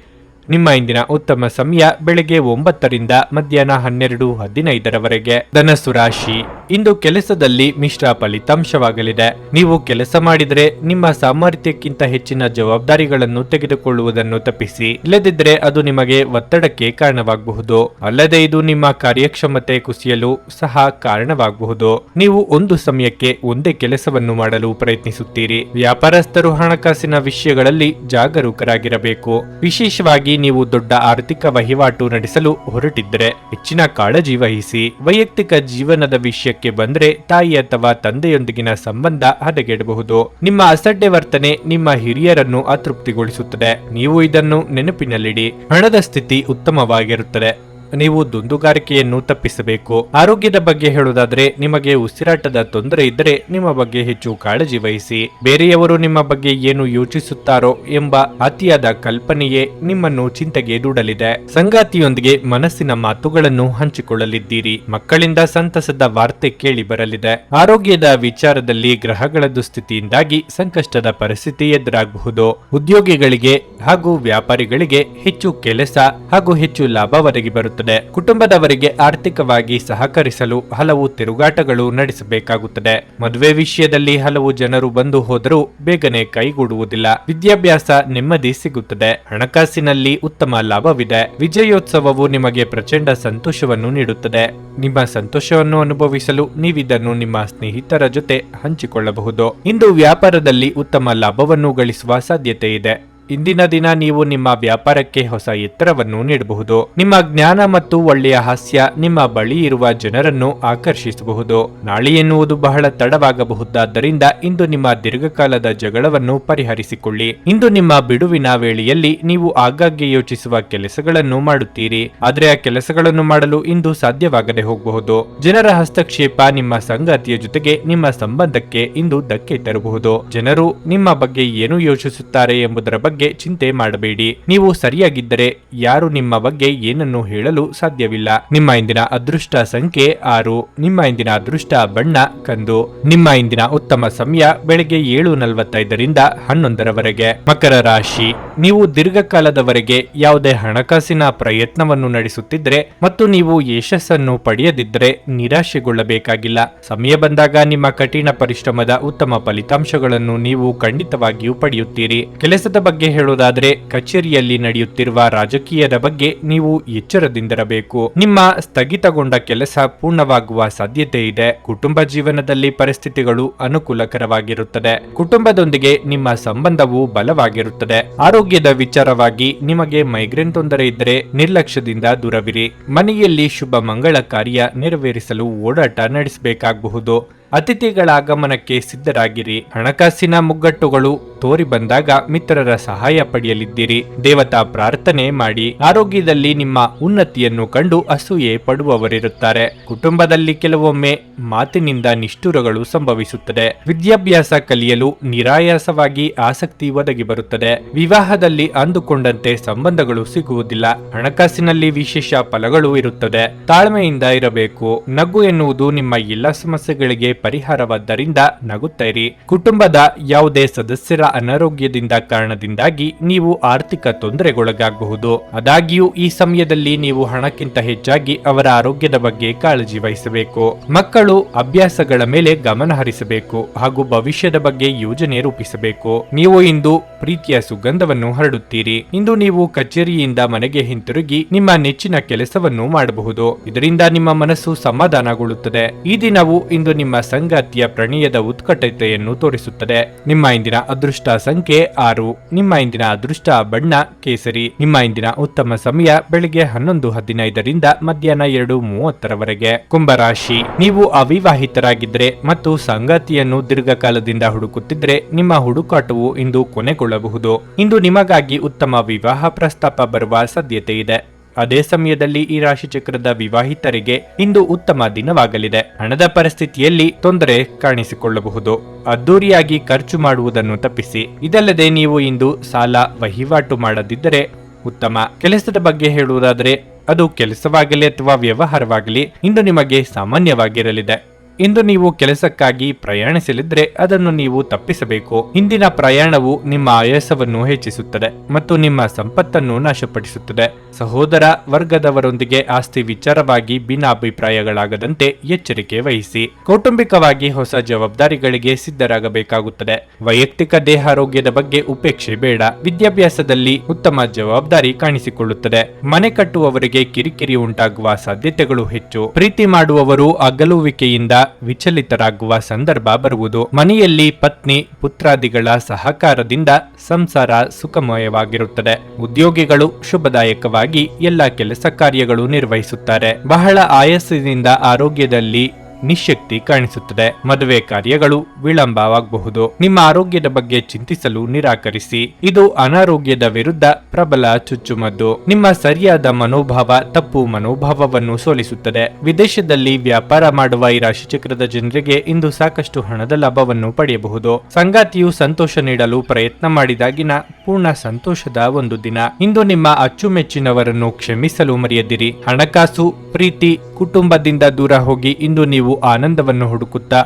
ನಿಮ್ಮ ಇಂದಿನ ಉತ್ತಮ ಸಮಯ ಬೆಳಗ್ಗೆ 9ರಿಂದ ಮಧ್ಯಾಹ್ನ 12:15ರವರೆಗೆ. ಧನಸ್ಸು ರಾಶಿ, ಇಂದು ಕೆಲಸದಲ್ಲಿ ಮಿಶ್ರ ಫಲಿತಾಂಶವಾಗಲಿದೆ. ನೀವು ಕೆಲಸ ಮಾಡಿದರೆ ನಿಮ್ಮ ಸಾಮರ್ಥ್ಯಕ್ಕಿಂತ ಹೆಚ್ಚಿನ ಜವಾಬ್ದಾರಿಗಳನ್ನು ತೆಗೆದುಕೊಳ್ಳುವುದನ್ನು ತಪ್ಪಿಸಿ. ಇಲ್ಲದಿದ್ದರೆ ಅದು ನಿಮಗೆ ಒತ್ತಡಕ್ಕೆ ಕಾರಣವಾಗಬಹುದು. ಅಲ್ಲದೆ ಇದು ನಿಮ್ಮ ಕಾರ್ಯಕ್ಷಮತೆ ಕುಸಿಯಲು ಸಹ ಕಾರಣವಾಗಬಹುದು. ನೀವು ಒಂದು ಸಮಯಕ್ಕೆ ಒಂದೇ ಕೆಲಸವನ್ನು ಮಾಡಲು ಪ್ರಯತ್ನಿಸುತ್ತೀರಿ. ವ್ಯಾಪಾರಸ್ಥರು ಹಣಕಾಸಿನ ವಿಷಯಗಳಲ್ಲಿ ಜಾಗರೂಕರಾಗಿರಬೇಕು. ವಿಶೇಷವಾಗಿ ನೀವು ದೊಡ್ಡ ಆರ್ಥಿಕ ವಹಿವಾಟು ನಡೆಸಲು ಹೊರಟಿದ್ದರೆ ಹೆಚ್ಚಿನ ಕಾಳಜಿ ವಹಿಸಿ. ವೈಯಕ್ತಿಕ ಜೀವನದ ವಿಷಯಕ್ಕೆ ಬಂದ್ರೆ ತಾಯಿ ಅಥವಾ ತಂದೆಯೊಂದಿಗಿನ ಸಂಬಂಧ ಹದಗೆಡಬಹುದು. ನಿಮ್ಮ ಅಸಡ್ಡೆ ವರ್ತನೆ ನಿಮ್ಮ ಹಿರಿಯರನ್ನು ಅತೃಪ್ತಿಗೊಳಿಸುತ್ತದೆ. ನೀವು ಇದನ್ನು ನೆನಪಿನಲ್ಲಿಡಿ. ಹಣದ ಸ್ಥಿತಿ ಉತ್ತಮವಾಗಿರುತ್ತದೆ. ನೀವು ದುಂದುಗಾರಿಕೆಯನ್ನು ತಪ್ಪಿಸಬೇಕು. ಆರೋಗ್ಯದ ಬಗ್ಗೆ ಹೇಳುವುದಾದ್ರೆ ನಿಮಗೆ ಉಸಿರಾಟದ ತೊಂದರೆ ಇದ್ದರೆ ನಿಮ್ಮ ಬಗ್ಗೆ ಹೆಚ್ಚು ಕಾಳಜಿ ವಹಿಸಿ. ಬೇರೆಯವರು ನಿಮ್ಮ ಬಗ್ಗೆ ಏನು ಯೋಚಿಸುತ್ತಾರೋ ಎಂಬ ಅತಿಯಾದ ಕಲ್ಪನೆಯೇ ನಿಮ್ಮನ್ನು ಚಿಂತೆಗೆ ದೂಡಲಿದೆ. ಸಂಗಾತಿಯೊಂದಿಗೆ ಮನಸ್ಸಿನ ಮಾತುಗಳನ್ನು ಹಂಚಿಕೊಳ್ಳಲಿದ್ದೀರಿ. ಮಕ್ಕಳಿಂದ ಸಂತಸದ ವಾರ್ತೆ ಕೇಳಿ ಬರಲಿದೆ. ಆರೋಗ್ಯದ ವಿಚಾರದಲ್ಲಿ ಗ್ರಹಗಳ ದುಸ್ಥಿತಿಯಿಂದಾಗಿ ಸಂಕಷ್ಟದ ಪರಿಸ್ಥಿತಿ ಎದುರಾಗಬಹುದು. ಉದ್ಯೋಗಿಗಳಿಗೆ ಹಾಗೂ ವ್ಯಾಪಾರಿಗಳಿಗೆ ಹೆಚ್ಚು ಕೆಲಸ ಹಾಗೂ ಹೆಚ್ಚು ಲಾಭ ಒದಗಿ ಬರುತ್ತದೆ. ಕುಟುಂಬದವರಿಗೆ ಆರ್ಥಿಕವಾಗಿ ಸಹಕರಿಸಲು ಹಲವು ತಿರುಗಾಟಗಳು ನಡೆಸಬೇಕಾಗುತ್ತದೆ. ಮದುವೆ ವಿಷಯದಲ್ಲಿ ಹಲವು ಜನರು ಬಂದು ಹೋದರೂ ಬೇಗನೆ ಕೈಗೂಡುವುದಿಲ್ಲ. ವಿದ್ಯಾಭ್ಯಾಸ ನೆಮ್ಮದಿ ಸಿಗುತ್ತದೆ. ಹಣಕಾಸಿನಲ್ಲಿ ಉತ್ತಮ ಲಾಭವಿದೆ. ವಿಜಯೋತ್ಸವವು ನಿಮಗೆ ಪ್ರಚಂಡ ಸಂತೋಷವನ್ನು ನೀಡುತ್ತದೆ. ನಿಮ್ಮ ಸಂತೋಷವನ್ನು ಅನುಭವಿಸಲು ನೀವಿದನ್ನು ನಿಮ್ಮ ಸ್ನೇಹಿತರ ಜೊತೆ ಹಂಚಿಕೊಳ್ಳಬಹುದು. ಇಂದು ವ್ಯಾಪಾರದಲ್ಲಿ ಉತ್ತಮ ಲಾಭವನ್ನು ಗಳಿಸುವ ಸಾಧ್ಯತೆ ಇದೆ. ಇಂದಿನ ದಿನ ನೀವು ನಿಮ್ಮ ವ್ಯಾಪಾರಕ್ಕೆ ಹೊಸ ಎತ್ತರವನ್ನು ನೀಡಬಹುದು. ನಿಮ್ಮ ಜ್ಞಾನ ಮತ್ತು ಒಳ್ಳೆಯ ಹಾಸ್ಯ ನಿಮ್ಮ ಬಳಿ ಇರುವ ಜನರನ್ನು ಆಕರ್ಷಿಸಬಹುದು. ನಾಳೆ ಎನ್ನುವುದು ಬಹಳ ತಡವಾಗಬಹುದಾದ್ದರಿಂದ ಇಂದು ನಿಮ್ಮ ದೀರ್ಘಕಾಲದ ಜಗಳವನ್ನು ಪರಿಹರಿಸಿಕೊಳ್ಳಿ. ಇಂದು ನಿಮ್ಮ ಬಿಡುವಿನ ವೇಳೆಯಲ್ಲಿ ನೀವು ಆಗಾಗ್ಗೆ ಯೋಚಿಸುವ ಕೆಲಸಗಳನ್ನು ಮಾಡುತ್ತೀರಿ. ಆದರೆ ಆ ಕೆಲಸಗಳನ್ನು ಮಾಡಲು ಇಂದು ಸಾಧ್ಯವಾಗದೆ ಹೋಗಬಹುದು. ಜನರ ಹಸ್ತಕ್ಷೇಪ ನಿಮ್ಮ ಸಂಗಾತಿಯ ಜೊತೆಗೆ ನಿಮ್ಮ ಸಂಬಂಧಕ್ಕೆ ಇಂದು ಧಕ್ಕೆ ತರಬಹುದು. ಜನರು ನಿಮ್ಮ ಬಗ್ಗೆ ಏನು ಯೋಚಿಸುತ್ತಾರೆ ಎಂಬುದರ ಬಗ್ಗೆ ಚಿಂತೆ ಮಾಡಬೇಡಿ. ನೀವು ಸರಿಯಾಗಿದ್ದರೆ ಯಾರು ನಿಮ್ಮ ಬಗ್ಗೆ ಏನನ್ನು ಹೇಳಲು ಸಾಧ್ಯವಿಲ್ಲ. ನಿಮ್ಮ ಇಂದಿನ ಅದೃಷ್ಟ ಸಂಖ್ಯೆ 6. ನಿಮ್ಮ ಇಂದಿನ ಅದೃಷ್ಟ ಬಣ್ಣ ಕಂದು. ನಿಮ್ಮ ಇಂದಿನ ಉತ್ತಮ ಸಮಯ ಬೆಳಗ್ಗೆ 7:45ರಿಂದ 11ರವರೆಗೆ. ಮಕರ ರಾಶಿ, ನೀವು ದೀರ್ಘಕಾಲದವರೆಗೆ ಯಾವುದೇ ಹಣಕಾಸಿನ ಪ್ರಯತ್ನವನ್ನು ನಡೆಸುತ್ತಿದ್ದರೆ ಮತ್ತು ನೀವು ಯಶಸ್ಸನ್ನು ಪಡೆಯದಿದ್ದರೆ ನಿರಾಶೆಗೊಳ್ಳಬೇಕಾಗಿಲ್ಲ. ಸಮಯ ಬಂದಾಗ ನಿಮ್ಮ ಕಠಿಣ ಪರಿಶ್ರಮದ ಉತ್ತಮ ಫಲಿತಾಂಶಗಳನ್ನು ನೀವು ಖಂಡಿತವಾಗಿಯೂ ಪಡೆಯುತ್ತೀರಿ. ಕೆಲಸದ ಬಗ್ಗೆ ಹೇಳುವುದಾದರೆ ಕಚೇರಿಯಲ್ಲಿ ನಡೆಯುತ್ತಿರುವ ರಾಜಕೀಯದ ಬಗ್ಗೆ ನೀವು ಎಚ್ಚರದಿಂದಿರಬೇಕು. ನಿಮ್ಮ ಸ್ಥಗಿತಗೊಂಡ ಕೆಲಸ ಪೂರ್ಣವಾಗುವ ಸಾಧ್ಯತೆ ಇದೆ. ಕುಟುಂಬ ಜೀವನದಲ್ಲಿ ಪರಿಸ್ಥಿತಿಗಳು ಅನುಕೂಲಕರವಾಗಿರುತ್ತದೆ. ಕುಟುಂಬದೊಂದಿಗೆ ನಿಮ್ಮ ಸಂಬಂಧವು ಬಲವಾಗಿರುತ್ತದೆ. ಆರೋಗ್ಯದ ವಿಚಾರವಾಗಿ ನಿಮಗೆ ಮೈಗ್ರೇನ್ ತೊಂದರೆ ಇದ್ದರೆ ನಿರ್ಲಕ್ಷ್ಯದಿಂದ ದೂರವಿರಿ. ಮನೆಯಲ್ಲಿ ಶುಭ ಮಂಗಳ ಕಾರ್ಯ ನೆರವೇರಿಸಲು ಓಡಾಟ ನಡೆಸಬೇಕಾಗಬಹುದು. ಅತಿಥಿಗಳ ಆಗಮನಕ್ಕೆ ಸಿದ್ಧರಾಗಿರಿ. ಹಣಕಾಸಿನ ಮುಗ್ಗಟ್ಟುಗಳು ತೋರಿ ಬಂದಾಗ ಮಿತ್ರರ ಸಹಾಯ ಪಡೆಯಲಿದ್ದೀರಿ. ದೇವತಾ ಪ್ರಾರ್ಥನೆ ಮಾಡಿ. ಆರೋಗ್ಯದಲ್ಲಿ ನಿಮ್ಮ ಉನ್ನತಿಯನ್ನು ಕಂಡು ಅಸೂಯೆ ಪಡುವವರಿರುತ್ತಾರೆ. ಕುಟುಂಬದಲ್ಲಿ ಕೆಲವೊಮ್ಮೆ ಮಾತಿನಿಂದ ನಿಷ್ಠುರಗಳು ಸಂಭವಿಸುತ್ತದೆ. ವಿದ್ಯಾಭ್ಯಾಸ ಕಲಿಯಲು ನಿರಾಯಾಸವಾಗಿ ಆಸಕ್ತಿ ಒದಗಿ ಬರುತ್ತದೆ. ವಿವಾಹದಲ್ಲಿ ಅಂದುಕೊಂಡಂತೆ ಸಂಬಂಧಗಳು ಸಿಗುವುದಿಲ್ಲ. ಹಣಕಾಸಿನಲ್ಲಿ ವಿಶೇಷ ಫಲಗಳು ಇರುತ್ತದೆ. ತಾಳ್ಮೆಯಿಂದ ಇರಬೇಕು. ನಗು ಎನ್ನುವುದು ನಿಮ್ಮ ಎಲ್ಲ ಸಮಸ್ಯೆಗಳಿಗೆ ಪರಿಹಾರವಾದ್ದರಿಂದ ನಗುತ್ತೈರಿ. ಕುಟುಂಬದ ಯಾವುದೇ ಸದಸ್ಯರ ಅನಾರೋಗ್ಯದಿಂದ ಕಾರಣದಿಂದಾಗಿ ನೀವು ಆರ್ಥಿಕ ತೊಂದರೆಗೊಳಗಾಗಬಹುದು. ಆದಾಗ್ಯೂ ಈ ಸಮಯದಲ್ಲಿ ನೀವು ಹಣಕ್ಕಿಂತ ಹೆಚ್ಚಾಗಿ ಅವರ ಆರೋಗ್ಯದ ಬಗ್ಗೆ ಕಾಳಜಿ ವಹಿಸಬೇಕು. ಮಕ್ಕಳು ಅಭ್ಯಾಸಗಳ ಮೇಲೆ ಗಮನ ಹರಿಸಬೇಕು ಹಾಗೂ ಭವಿಷ್ಯದ ಬಗ್ಗೆ ಯೋಜನೆ ರೂಪಿಸಬೇಕು. ನೀವು ಇಂದು ಪ್ರೀತಿಯ ಸುಗಂಧವನ್ನು ಹರಡುತ್ತೀರಿ. ಇಂದು ನೀವು ಕಚೇರಿಯಿಂದ ಮನೆಗೆ ಹಿಂತಿರುಗಿ ನಿಮ್ಮ ನೆಚ್ಚಿನ ಕೆಲಸವನ್ನು ಮಾಡಬಹುದು. ಇದರಿಂದ ನಿಮ್ಮ ಮನಸ್ಸು ಸಮಾಧಾನಗೊಳ್ಳುತ್ತದೆ. ಈ ದಿನವು ಇಂದು ನಿಮ್ಮ ಸಂಗಾತಿಯ ಪ್ರಣಯದ ಉತ್ಕಟತೆಯನ್ನು ತೋರಿಸುತ್ತದೆ. ನಿಮ್ಮ ಇಂದಿನ ಅದೃಷ್ಟ ಸಂಖ್ಯೆ 6. ನಿಮ್ಮ ಇಂದಿನ ಅದೃಷ್ಟ ಬಣ್ಣ ಕೇಸರಿ. ನಿಮ್ಮ ಇಂದಿನ ಉತ್ತಮ ಸಮಯ ಬೆಳಿಗ್ಗೆ 11:15ರಿಂದ ಮಧ್ಯಾಹ್ನ 2:30ರವರೆಗೆ. ಕುಂಭರಾಶಿ, ನೀವು ಅವಿವಾಹಿತರಾಗಿದ್ದರೆ ಮತ್ತು ಸಂಗಾತಿಯನ್ನು ದೀರ್ಘಕಾಲದಿಂದ ಹುಡುಕುತ್ತಿದ್ದರೆ ನಿಮ್ಮ ಹುಡುಕಾಟವು ಇಂದು ಕೊನೆಗೊಳ್ಳಬಹುದು. ಇಂದು ನಿಮಗಾಗಿ ಉತ್ತಮ ವಿವಾಹ ಪ್ರಸ್ತಾಪ ಬರುವ ಸಾಧ್ಯತೆ ಇದೆ. ಅದೇ ಸಮಯದಲ್ಲಿ ಈ ರಾಶಿಚಕ್ರದ ವಿವಾಹಿತರಿಗೆ ಇಂದು ಉತ್ತಮ ದಿನವಾಗಲಿದೆ. ಹಣದ ಪರಿಸ್ಥಿತಿಯಲ್ಲಿ ತೊಂದರೆ ಕಾಣಿಸಿಕೊಳ್ಳಬಹುದು. ಅದ್ದೂರಿಯಾಗಿ ಖರ್ಚು ಮಾಡುವುದನ್ನು ತಪ್ಪಿಸಿ. ಇದಲ್ಲದೆ ನೀವು ಇಂದು ಸಾಲ ವಹಿವಾಟು ಮಾಡದಿದ್ದರೆ ಉತ್ತಮ. ಕೆಲಸದ ಬಗ್ಗೆ ಹೇಳುವುದಾದರೆ ಅದು ಕೆಲಸವಾಗಲಿ ಅಥವಾ ವ್ಯವಹಾರವಾಗಲಿ ಇಂದು ನಿಮಗೆ ಸಾಮಾನ್ಯವಾಗಿರಲಿದೆ. ಇಂದು ನೀವು ಕೆಲಸಕ್ಕಾಗಿ ಪ್ರಯಾಣಿಸಲಿದ್ರೆ ಅದನ್ನು ನೀವು ತಪ್ಪಿಸಬೇಕು. ಇಂದಿನ ಪ್ರಯಾಣವು ನಿಮ್ಮ ಆಯಾಸವನ್ನು ಹೆಚ್ಚಿಸುತ್ತದೆ ಮತ್ತು ನಿಮ್ಮ ಸಂಪತ್ತನ್ನು ನಾಶಪಡಿಸುತ್ತದೆ. ಸಹೋದರ ವರ್ಗದವರೊಂದಿಗೆ ಆಸ್ತಿ ವಿಚಾರವಾಗಿ ಭಿನ್ನಾಭಿಪ್ರಾಯಗಳಾಗದಂತೆ ಎಚ್ಚರಿಕೆ ವಹಿಸಿ. ಕೌಟುಂಬಿಕವಾಗಿ ಹೊಸ ಜವಾಬ್ದಾರಿಗಳಿಗೆ ಸಿದ್ಧರಾಗಬೇಕಾಗುತ್ತದೆ. ವೈಯಕ್ತಿಕ ದೇಹಾರೋಗ್ಯದ ಬಗ್ಗೆ ಉಪೇಕ್ಷೆ ಬೇಡ. ವಿದ್ಯಾಭ್ಯಾಸದಲ್ಲಿ ಉತ್ತಮ ಜವಾಬ್ದಾರಿ ಕಾಣಿಸಿಕೊಳ್ಳುತ್ತದೆ. ಮನೆ ಕಟ್ಟುವವರಿಗೆ ಕಿರಿಕಿರಿ ಉಂಟಾಗುವ ಸಾಧ್ಯತೆಗಳು ಹೆಚ್ಚು. ಪ್ರೀತಿ ಮಾಡುವವರು ಅಗಲುವಿಕೆಯಿಂದ ವಿಚಲಿತರಾಗುವ ಸಂದರ್ಭ ಬರುವುದು. ಮನೆಯಲ್ಲಿ ಪತ್ನಿ ಪುತ್ರಾದಿಗಳ ಸಹಕಾರದಿಂದ ಸಂಸಾರ ಸುಖಮಯವಾಗಿರುತ್ತದೆ. ಉದ್ಯೋಗಿಗಳು ಶುಭದಾಯಕವಾಗಿ ಎಲ್ಲ ಕೆಲಸ ಕಾರ್ಯಗಳು ನಿರ್ವಹಿಸುತ್ತಾರೆ. ಬಹಳ ಆಯಾಸದಿಂದ ಆರೋಗ್ಯದಲ್ಲಿ ನಿಶಕ್ತಿ ಕಾಣಿಸುತ್ತದೆ. ಮದುವೆ ಕಾರ್ಯಗಳು ವಿಳಂಬವಾಗಬಹುದು. ನಿಮ್ಮ ಆರೋಗ್ಯದ ಬಗ್ಗೆ ಚಿಂತಿಸಲು ನಿರಾಕರಿಸಿ. ಇದು ಅನಾರೋಗ್ಯದ ವಿರುದ್ಧ ಪ್ರಬಲ ಚುಚ್ಚುಮದ್ದು. ನಿಮ್ಮ ಸರಿಯಾದ ಮನೋಭಾವ ತಪ್ಪು ಮನೋಭಾವವನ್ನು ಸೋಲಿಸುತ್ತದೆ. ವಿದೇಶದಲ್ಲಿ ವ್ಯಾಪಾರ ಮಾಡುವ ಈ ರಾಶಿಚಕ್ರದ ಜನರಿಗೆ ಇಂದು ಸಾಕಷ್ಟು ಹಣದ ಲಾಭವನ್ನು ಪಡೆಯಬಹುದು. ಸಂಗಾತಿಯು ಸಂತೋಷ ನೀಡಲು ಪ್ರಯತ್ನ ಮಾಡಿದಾಗಿನ ಪೂರ್ಣ ಸಂತೋಷದ ಒಂದು ದಿನ. ಇಂದು ನಿಮ್ಮ ಅಚ್ಚುಮೆಚ್ಚಿನವರನ್ನು ಕ್ಷಮಿಸಲು ಮರೆಯದಿರಿ. ಹಣಕಾಸು, ಪ್ರೀತಿ, ಕುಟುಂಬದಿಂದ ದೂರ ಹೋಗಿ ಇಂದು ನೀವು ಆನಂದವನ್ನು ಹುಡುಕುತ್ತಾ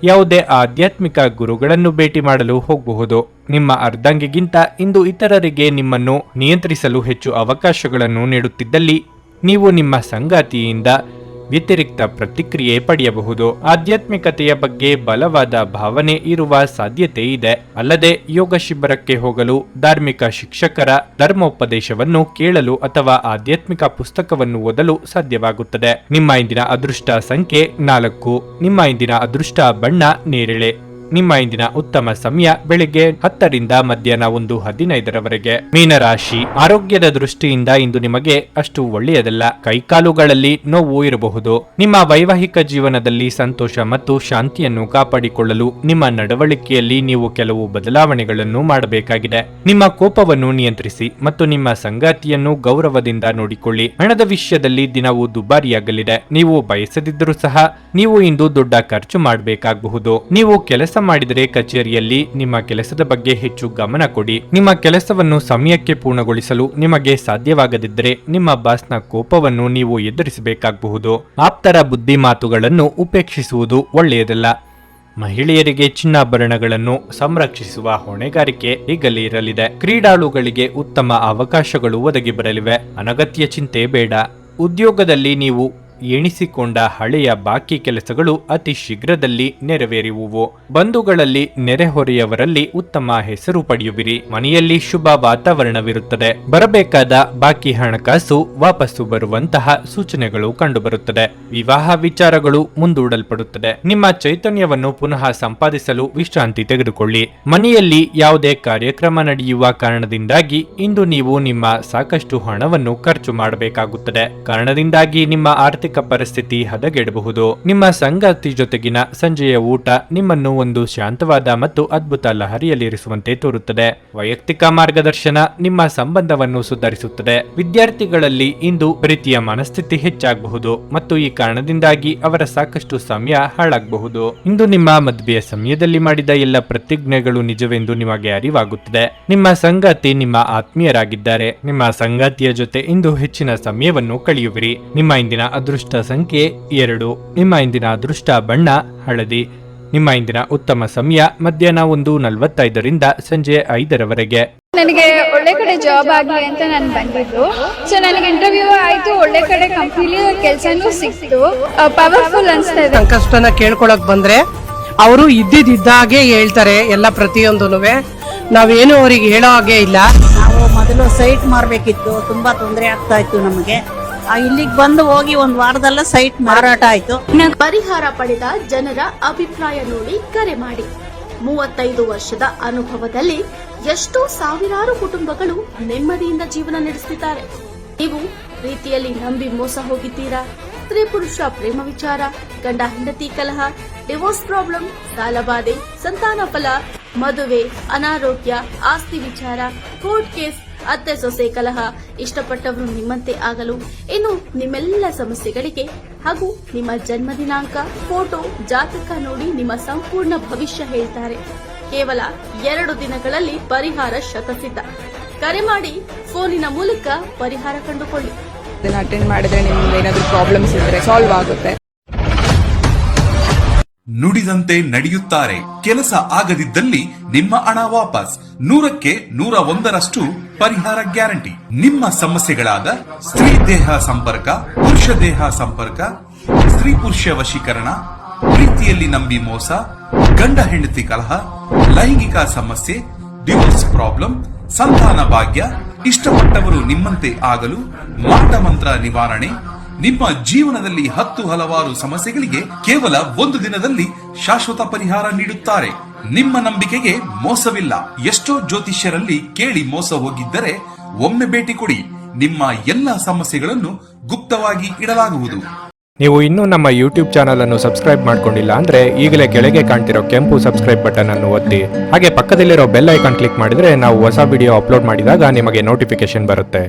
ಯಾವುದೇ ಆಧ್ಯಾತ್ಮಿಕ ಗುರುಗಳನ್ನು ಭೇಟಿ ಮಾಡಲು ಹೋಗಬಹುದು. ನಿಮ್ಮ ಅರ್ಧಾಂಗಿಗಿಂತ ಇಂದು ಇತರರಿಗೆ ನಿಮ್ಮನ್ನು ನಿಯಂತ್ರಿಸಲು ಹೆಚ್ಚು ಅವಕಾಶಗಳನ್ನು ನೀಡುತ್ತಿದ್ದಲ್ಲಿ ನೀವು ನಿಮ್ಮ ಸಂಗಾತಿಯಿಂದ ವ್ಯತಿರಿಕ್ತ ಪ್ರತಿಕ್ರಿಯೆ ಪಡೆಯಬಹುದು. ಆಧ್ಯಾತ್ಮಿಕತೆಯ ಬಗ್ಗೆ ಬಲವಾದ ಭಾವನೆ ಇರುವ ಸಾಧ್ಯತೆ ಇದೆ. ಅಲ್ಲದೆ ಯೋಗ ಶಿಬಿರಕ್ಕೆ ಹೋಗಲು, ಧಾರ್ಮಿಕ ಶಿಕ್ಷಕರ ಧರ್ಮೋಪದೇಶವನ್ನು ಕೇಳಲು ಅಥವಾ ಆಧ್ಯಾತ್ಮಿಕ ಪುಸ್ತಕವನ್ನು ಓದಲು ಸಾಧ್ಯವಾಗುತ್ತದೆ. ನಿಮ್ಮ ಇಂದಿನ ಅದೃಷ್ಟ ಸಂಖ್ಯೆ 4. ನಿಮ್ಮ ಇಂದಿನ ಅದೃಷ್ಟ ಬಣ್ಣ ನೇರಳೆ. ನಿಮ್ಮ ಇಂದಿನ ಉತ್ತಮ ಸಮಯ ಬೆಳಿಗ್ಗೆ 10 ರಿಂದ ಮಧ್ಯಾಹ್ನ 1:15 ಮೀನರಾಶಿ. ಆರೋಗ್ಯದ ದೃಷ್ಟಿಯಿಂದ ಇಂದು ನಿಮಗೆ ಅಷ್ಟು ಒಳ್ಳೆಯದಲ್ಲ. ಕೈಕಾಲುಗಳಲ್ಲಿ ನೋವು ಇರಬಹುದು. ನಿಮ್ಮ ವೈವಾಹಿಕ ಜೀವನದಲ್ಲಿ ಸಂತೋಷ ಮತ್ತು ಶಾಂತಿಯನ್ನು ಕಾಪಾಡಿಕೊಳ್ಳಲು ನಿಮ್ಮ ನಡವಳಿಕೆಯಲ್ಲಿ ನೀವು ಕೆಲವು ಬದಲಾವಣೆಗಳನ್ನು ಮಾಡಬೇಕಾಗಿದೆ. ನಿಮ್ಮ ಕೋಪವನ್ನು ನಿಯಂತ್ರಿಸಿ ಮತ್ತು ನಿಮ್ಮ ಸಂಗಾತಿಯನ್ನು ಗೌರವದಿಂದ ನೋಡಿಕೊಳ್ಳಿ. ಹಣದ ವಿಷಯದಲ್ಲಿ ದಿನವೂ ದುಬಾರಿಯಾಗಲಿದೆ. ನೀವು ಬಯಸದಿದ್ದರೂ ಸಹ ನೀವು ಇಂದು ದೊಡ್ಡ ಖರ್ಚು ಮಾಡಬೇಕಾಗಬಹುದು. ನೀವು ಕೆಲಸ ಮಾಡಿದರೆ ಕಚೇರಿಯಲ್ಲಿ ನಿಮ್ಮ ಕೆಲಸದ ಬಗ್ಗೆ ಹೆಚ್ಚು ಗಮನ ಕೊಡಿ. ನಿಮ್ಮ ಕೆಲಸವನ್ನು ಸಮಯಕ್ಕೆ ಪೂರ್ಣಗೊಳಿಸಲು ನಿಮಗೆ ಸಾಧ್ಯವಾಗದಿದ್ದರೆ ನಿಮ್ಮ ಬಾಸ್ನ ಕೋಪವನ್ನು ನೀವು ಎದುರಿಸಬೇಕಾಗಬಹುದು. ಆಪ್ತರ ಬುದ್ಧಿ ಮಾತುಗಳನ್ನು ಉಪೇಕ್ಷಿಸುವುದು ಒಳ್ಳೆಯದಲ್ಲ. ಮಹಿಳೆಯರಿಗೆ ಚಿನ್ನಾಭರಣಗಳನ್ನು ಸಂರಕ್ಷಿಸುವ ಹೊಣೆಗಾರಿಕೆ ಈಗಲೇ ಇರಲಿದೆ. ಕ್ರೀಡಾಳುಗಳಿಗೆ ಉತ್ತಮ ಅವಕಾಶಗಳು ಒದಗಿ ಬರಲಿವೆ. ಅನಗತ್ಯ ಚಿಂತೆ ಬೇಡ. ಉದ್ಯೋಗದಲ್ಲಿ ನೀವು ಎಣಿಸಿಕೊಂಡ ಹಳೆಯ ಬಾಕಿ ಕೆಲಸಗಳು ಅತಿ ಶೀಘ್ರದಲ್ಲಿ ನೆರವೇರುವುವು. ಬಂಧುಗಳಲ್ಲಿ ನೆರೆಹೊರೆಯವರಲ್ಲಿ ಉತ್ತಮ ಹೆಸರು ಪಡೆಯುವಿರಿ. ಮನೆಯಲ್ಲಿ ಶುಭ ವಾತಾವರಣವಿರುತ್ತದೆ. ಬರಬೇಕಾದ ಬಾಕಿ ಹಣಕಾಸು ವಾಪಸ್ಸು ಬರುವಂತಹ ಸೂಚನೆಗಳು ಕಂಡುಬರುತ್ತದೆ. ವಿವಾಹ ವಿಚಾರಗಳು ಮುಂದೂಡಲ್ಪಡುತ್ತದೆ. ನಿಮ್ಮ ಚೈತನ್ಯವನ್ನು ಪುನಃ ಸಂಪಾದಿಸಲು ವಿಶ್ರಾಂತಿ ತೆಗೆದುಕೊಳ್ಳಿ. ಮನೆಯಲ್ಲಿ ಯಾವುದೇ ಕಾರ್ಯಕ್ರಮ ನಡೆಯುವ ಕಾರಣದಿಂದಾಗಿ ಇಂದು ನೀವು ನಿಮ್ಮ ಸಾಕಷ್ಟು ಹಣವನ್ನು ಖರ್ಚು ಮಾಡಬೇಕಾಗುತ್ತದೆ. ಕಾರಣದಿಂದಾಗಿ ನಿಮ್ಮ ಆರ್ಥಿಕ ಪರಿಸ್ಥಿತಿ ಹದಗೆಡಬಹುದು. ನಿಮ್ಮ ಸಂಗಾತಿ ಜೊತೆಗಿನ ಸಂಜೆಯ ಊಟ ನಿಮ್ಮನ್ನು ಒಂದು ಶಾಂತವಾದ ಮತ್ತು ಅದ್ಭುತ ಲಹರಿಯಲ್ಲಿರಿಸುವಂತೆ ತೋರುತ್ತದೆ. ವೈಯಕ್ತಿಕ ಮಾರ್ಗದರ್ಶನ ನಿಮ್ಮ ಸಂಬಂಧವನ್ನು ಸುಧಾರಿಸುತ್ತದೆ. ವಿದ್ಯಾರ್ಥಿಗಳಲ್ಲಿ ಇಂದು ಪ್ರೀತಿಯ ಮನಸ್ಥಿತಿ ಹೆಚ್ಚಾಗಬಹುದು ಮತ್ತು ಈ ಕಾರಣದಿಂದಾಗಿ ಅವರ ಸಾಕಷ್ಟು ಸಮಯ ಹಾಳಾಗಬಹುದು. ಇಂದು ನಿಮ್ಮ ಮದುವೆಯ ಸಮಯದಲ್ಲಿ ಮಾಡಿದ ಎಲ್ಲ ಪ್ರತಿಜ್ಞೆಗಳು ನಿಜವೆಂದು ನಿಮಗೆ ಅರಿವಾಗುತ್ತದೆ. ನಿಮ್ಮ ಸಂಗಾತಿ ನಿಮ್ಮ ಆತ್ಮೀಯರಾಗಿದ್ದಾರೆ. ನಿಮ್ಮ ಸಂಗಾತಿಯ ಜೊತೆ ಇಂದು ಹೆಚ್ಚಿನ ಸಮಯವನ್ನು ಕಳೆಯುವಿರಿ. ನಿಮ್ಮ ಇಂದಿನ ಅದೃಷ್ಟ ಸಂಖ್ಯೆ 2. ನಿಮ್ಮ ಇಂದಿನ ಅದೃಷ್ಟ ಬಣ್ಣ ಹಳದಿ. ನಿಮ್ಮ ಇಂದಿನ ಉತ್ತಮ ಸಮಯ ಮಧ್ಯಾಹ್ನ 1:45 ರಿಂದ ಸಂಜೆ 5:00 ನನಗೆ ಒಳ್ಳೆ ಕಡೆ ಜಾಬ್ ಆಗಲಿ ಅಂತ ನಾನು ಬಂದಿದ್ದು. ಸೊ ನನಗೆ ಇಂಟರ್ವ್ಯೂ ಆಯ್ತು, ಒಳ್ಳೆ ಕಡೆ ಕಂಪ್ನಿಲಿ ಕೆಲಸನೂ ಸಿಕ್ತು. ಪವರ್ಫುಲ್ ಅನ್ಸ್ತಾ ಇದೆ. ಸಂಕಷ್ಟನ ಕೇಳ್ಕೊಳಕ್ ಬಂದ್ರೆ ಅವರು ಇದ್ದಿದ್ದಾಗೆ ಹೇಳ್ತಾರೆ ಎಲ್ಲ ಪ್ರತಿಯೊಂದೂನುವೆ. ನಾವೇನು ಅವ್ರಿಗೆ ಹೇಳೋ ಹಾಗೆ ಇಲ್ಲ. ನಾವು ಮೊದಲು ಸೈಟ್ ಮಾರ್ಬೇಕಿತ್ತು, ತುಂಬಾ ತೊಂದರೆ ಆಗ್ತಾ ಇತ್ತು ನಮಗೆ. ಇಲ್ಲಿಗೆ ಬಂದು ಹೋಗಿ ಒಂದು ವಾರದಲ್ಲ ಸೈಟ್ ಮಾರಾಟ ಆಯ್ತು. ಪರಿಹಾರ ಪಡೆದ ಜನರ ಅಭಿಪ್ರಾಯ ನೋಡಿ ಕರೆ ಮಾಡಿ. 35 ವರ್ಷದ ಅನುಭವದಲ್ಲಿ ಎಷ್ಟೋ ಸಾವಿರಾರು ಕುಟುಂಬಗಳು ನೆಮ್ಮದಿಯಿಂದ ಜೀವನ ನಡೆಸುತ್ತಿದ್ದಾರೆ. ನೀವು ಪ್ರೀತಿಯಲ್ಲಿ ನಂಬಿ ಮೋಸ ಹೋಗಿದ್ದೀರಾ? ಸ್ತ್ರೀ ಪುರುಷ ಪ್ರೇಮ ವಿಚಾರ, ಗಂಡ ಹೆಂಡತಿ ಕಲಹ, ಡಿವೋರ್ಸ್ ಪ್ರಾಬ್ಲಮ್, ಸಾಲಬಾಧೆ, ಸಂತಾನ ಫಲ, ಮದುವೆ, ಅನಾರೋಗ್ಯ, ಆಸ್ತಿ ವಿಚಾರ, ಕೋರ್ಟ್ ಕೇಸ್, ಅತ್ತೆ ಸೊಸೆ ಕಲಹ, ಇಷ್ಟಪಟ್ಟವರು ನಿಮ್ಮಂತೆ ಆಗಲು, ಇನ್ನು ನಿಮ್ಮೆಲ್ಲ ಸಮಸ್ಯೆಗಳಿಗೆ ಹಾಗೂ ನಿಮ್ಮ ಜನ್ಮ ದಿನಾಂಕ, ಫೋಟೋ, ಜಾತಕ ನೋಡಿ ನಿಮ್ಮ ಸಂಪೂರ್ಣ ಭವಿಷ್ಯ ಹೇಳ್ತಾರೆ. ಕೇವಲ 2 ದಿನಗಳಲ್ಲಿ ಪರಿಹಾರ ಶತಸಿದ್ಧ. ಕರೆ ಮಾಡಿ ಫೋನಿನ ಮೂಲಕ ಪರಿಹಾರ ಕಂಡುಕೊಳ್ಳಿ. ಅಟೆಂಡ್ ಮಾಡಿದ್ರೆ ನಿಮ್ಗೆ ಏನಾದರೂ ಪ್ರಾಬ್ಲಮ್ಸ್ ಇದ್ರೆ ಸಾಲ್ವ್ ಆಗುತ್ತೆ. ನುಡಿದಂತೆ ನಡೆಯುತ್ತಾರೆ. ಕೆಲಸ ಆಗದಿದ್ದಲ್ಲಿ ನಿಮ್ಮ ಹಣ ವಾಪಸ್. 100ಕ್ಕೆ 101ರಷ್ಟು ಪರಿಹಾರ ಗ್ಯಾರಂಟಿ. ನಿಮ್ಮ ಸಮಸ್ಯೆಗಳಾದ ಸ್ತ್ರೀ ದೇಹ ಸಂಪರ್ಕ, ಪುರುಷ ದೇಹ ಸಂಪರ್ಕ, ಸ್ತ್ರೀ ಪುರುಷ ವಶೀಕರಣ, ಪ್ರೀತಿಯಲ್ಲಿ ನಂಬಿ ಮೋಸ, ಗಂಡ ಹೆಂಡತಿ ಕಲಹ, ಲೈಂಗಿಕ ಸಮಸ್ಯೆ, ಡಿವೋರ್ಸ್ ಪ್ರಾಬ್ಲಮ್, ಸಂತಾನ ಭಾಗ್ಯ, ಇಷ್ಟಪಟ್ಟವರು ನಿಮ್ಮಂತೆ ಆಗಲು, ಮಾಟ ಮಂತ್ರ ನಿವಾರಣೆ, ನಿಮ್ಮ ಜೀವನದಲ್ಲಿ ಹಲವಾರು ಸಮಸ್ಯೆಗಳಿಗೆ ಕೇವಲ ಒಂದು ದಿನದಲ್ಲಿ ಶಾಶ್ವತ ಪರಿಹಾರ ನೀಡುತ್ತಾರೆ. ನಿಮ್ಮ ನಂಬಿಕೆಗೆ ಮೋಸವಿಲ್ಲ. ಎಷ್ಟೋ ಜ್ಯೋತಿಷ್ಯರಲ್ಲಿ ಕೇಳಿ ಮೋಸ ಹೋಗಿದ್ದರೆ ಒಮ್ಮೆ ಭೇಟಿ ಕೊಡಿ. ನಿಮ್ಮ ಎಲ್ಲಾ ಸಮಸ್ಯೆಗಳನ್ನು ಗುಪ್ತವಾಗಿ ಇಡಲಾಗುವುದು. ನೀವು ಇನ್ನೂ ನಮ್ಮ ಯೂಟ್ಯೂಬ್ ಚಾನಲ್ ಅನ್ನು ಸಬ್ಸ್ಕ್ರೈಬ್ ಮಾಡ್ಕೊಂಡಿಲ್ಲ ಅಂದ್ರೆ ಈಗಲೇ ಕೆಳಗೆ ಕಾಣ್ತಿರೋ ಕೆಂಪು ಸಬ್ಸ್ಕ್ರೈಬ್ ಬಟನ್ ಅನ್ನು ಒತ್ತಿ. ಹಾಗೆ ಪಕ್ಕದಲ್ಲಿರೋ ಬೆಲ್ ಐಕಾನ್ ಕ್ಲಿಕ್ ಮಾಡಿದ್ರೆ ನಾವು ಹೊಸ ವಿಡಿಯೋ ಅಪ್ಲೋಡ್ ಮಾಡಿದಾಗ ನಿಮಗೆ ನೋಟಿಫಿಕೇಶನ್ ಬರುತ್ತೆ.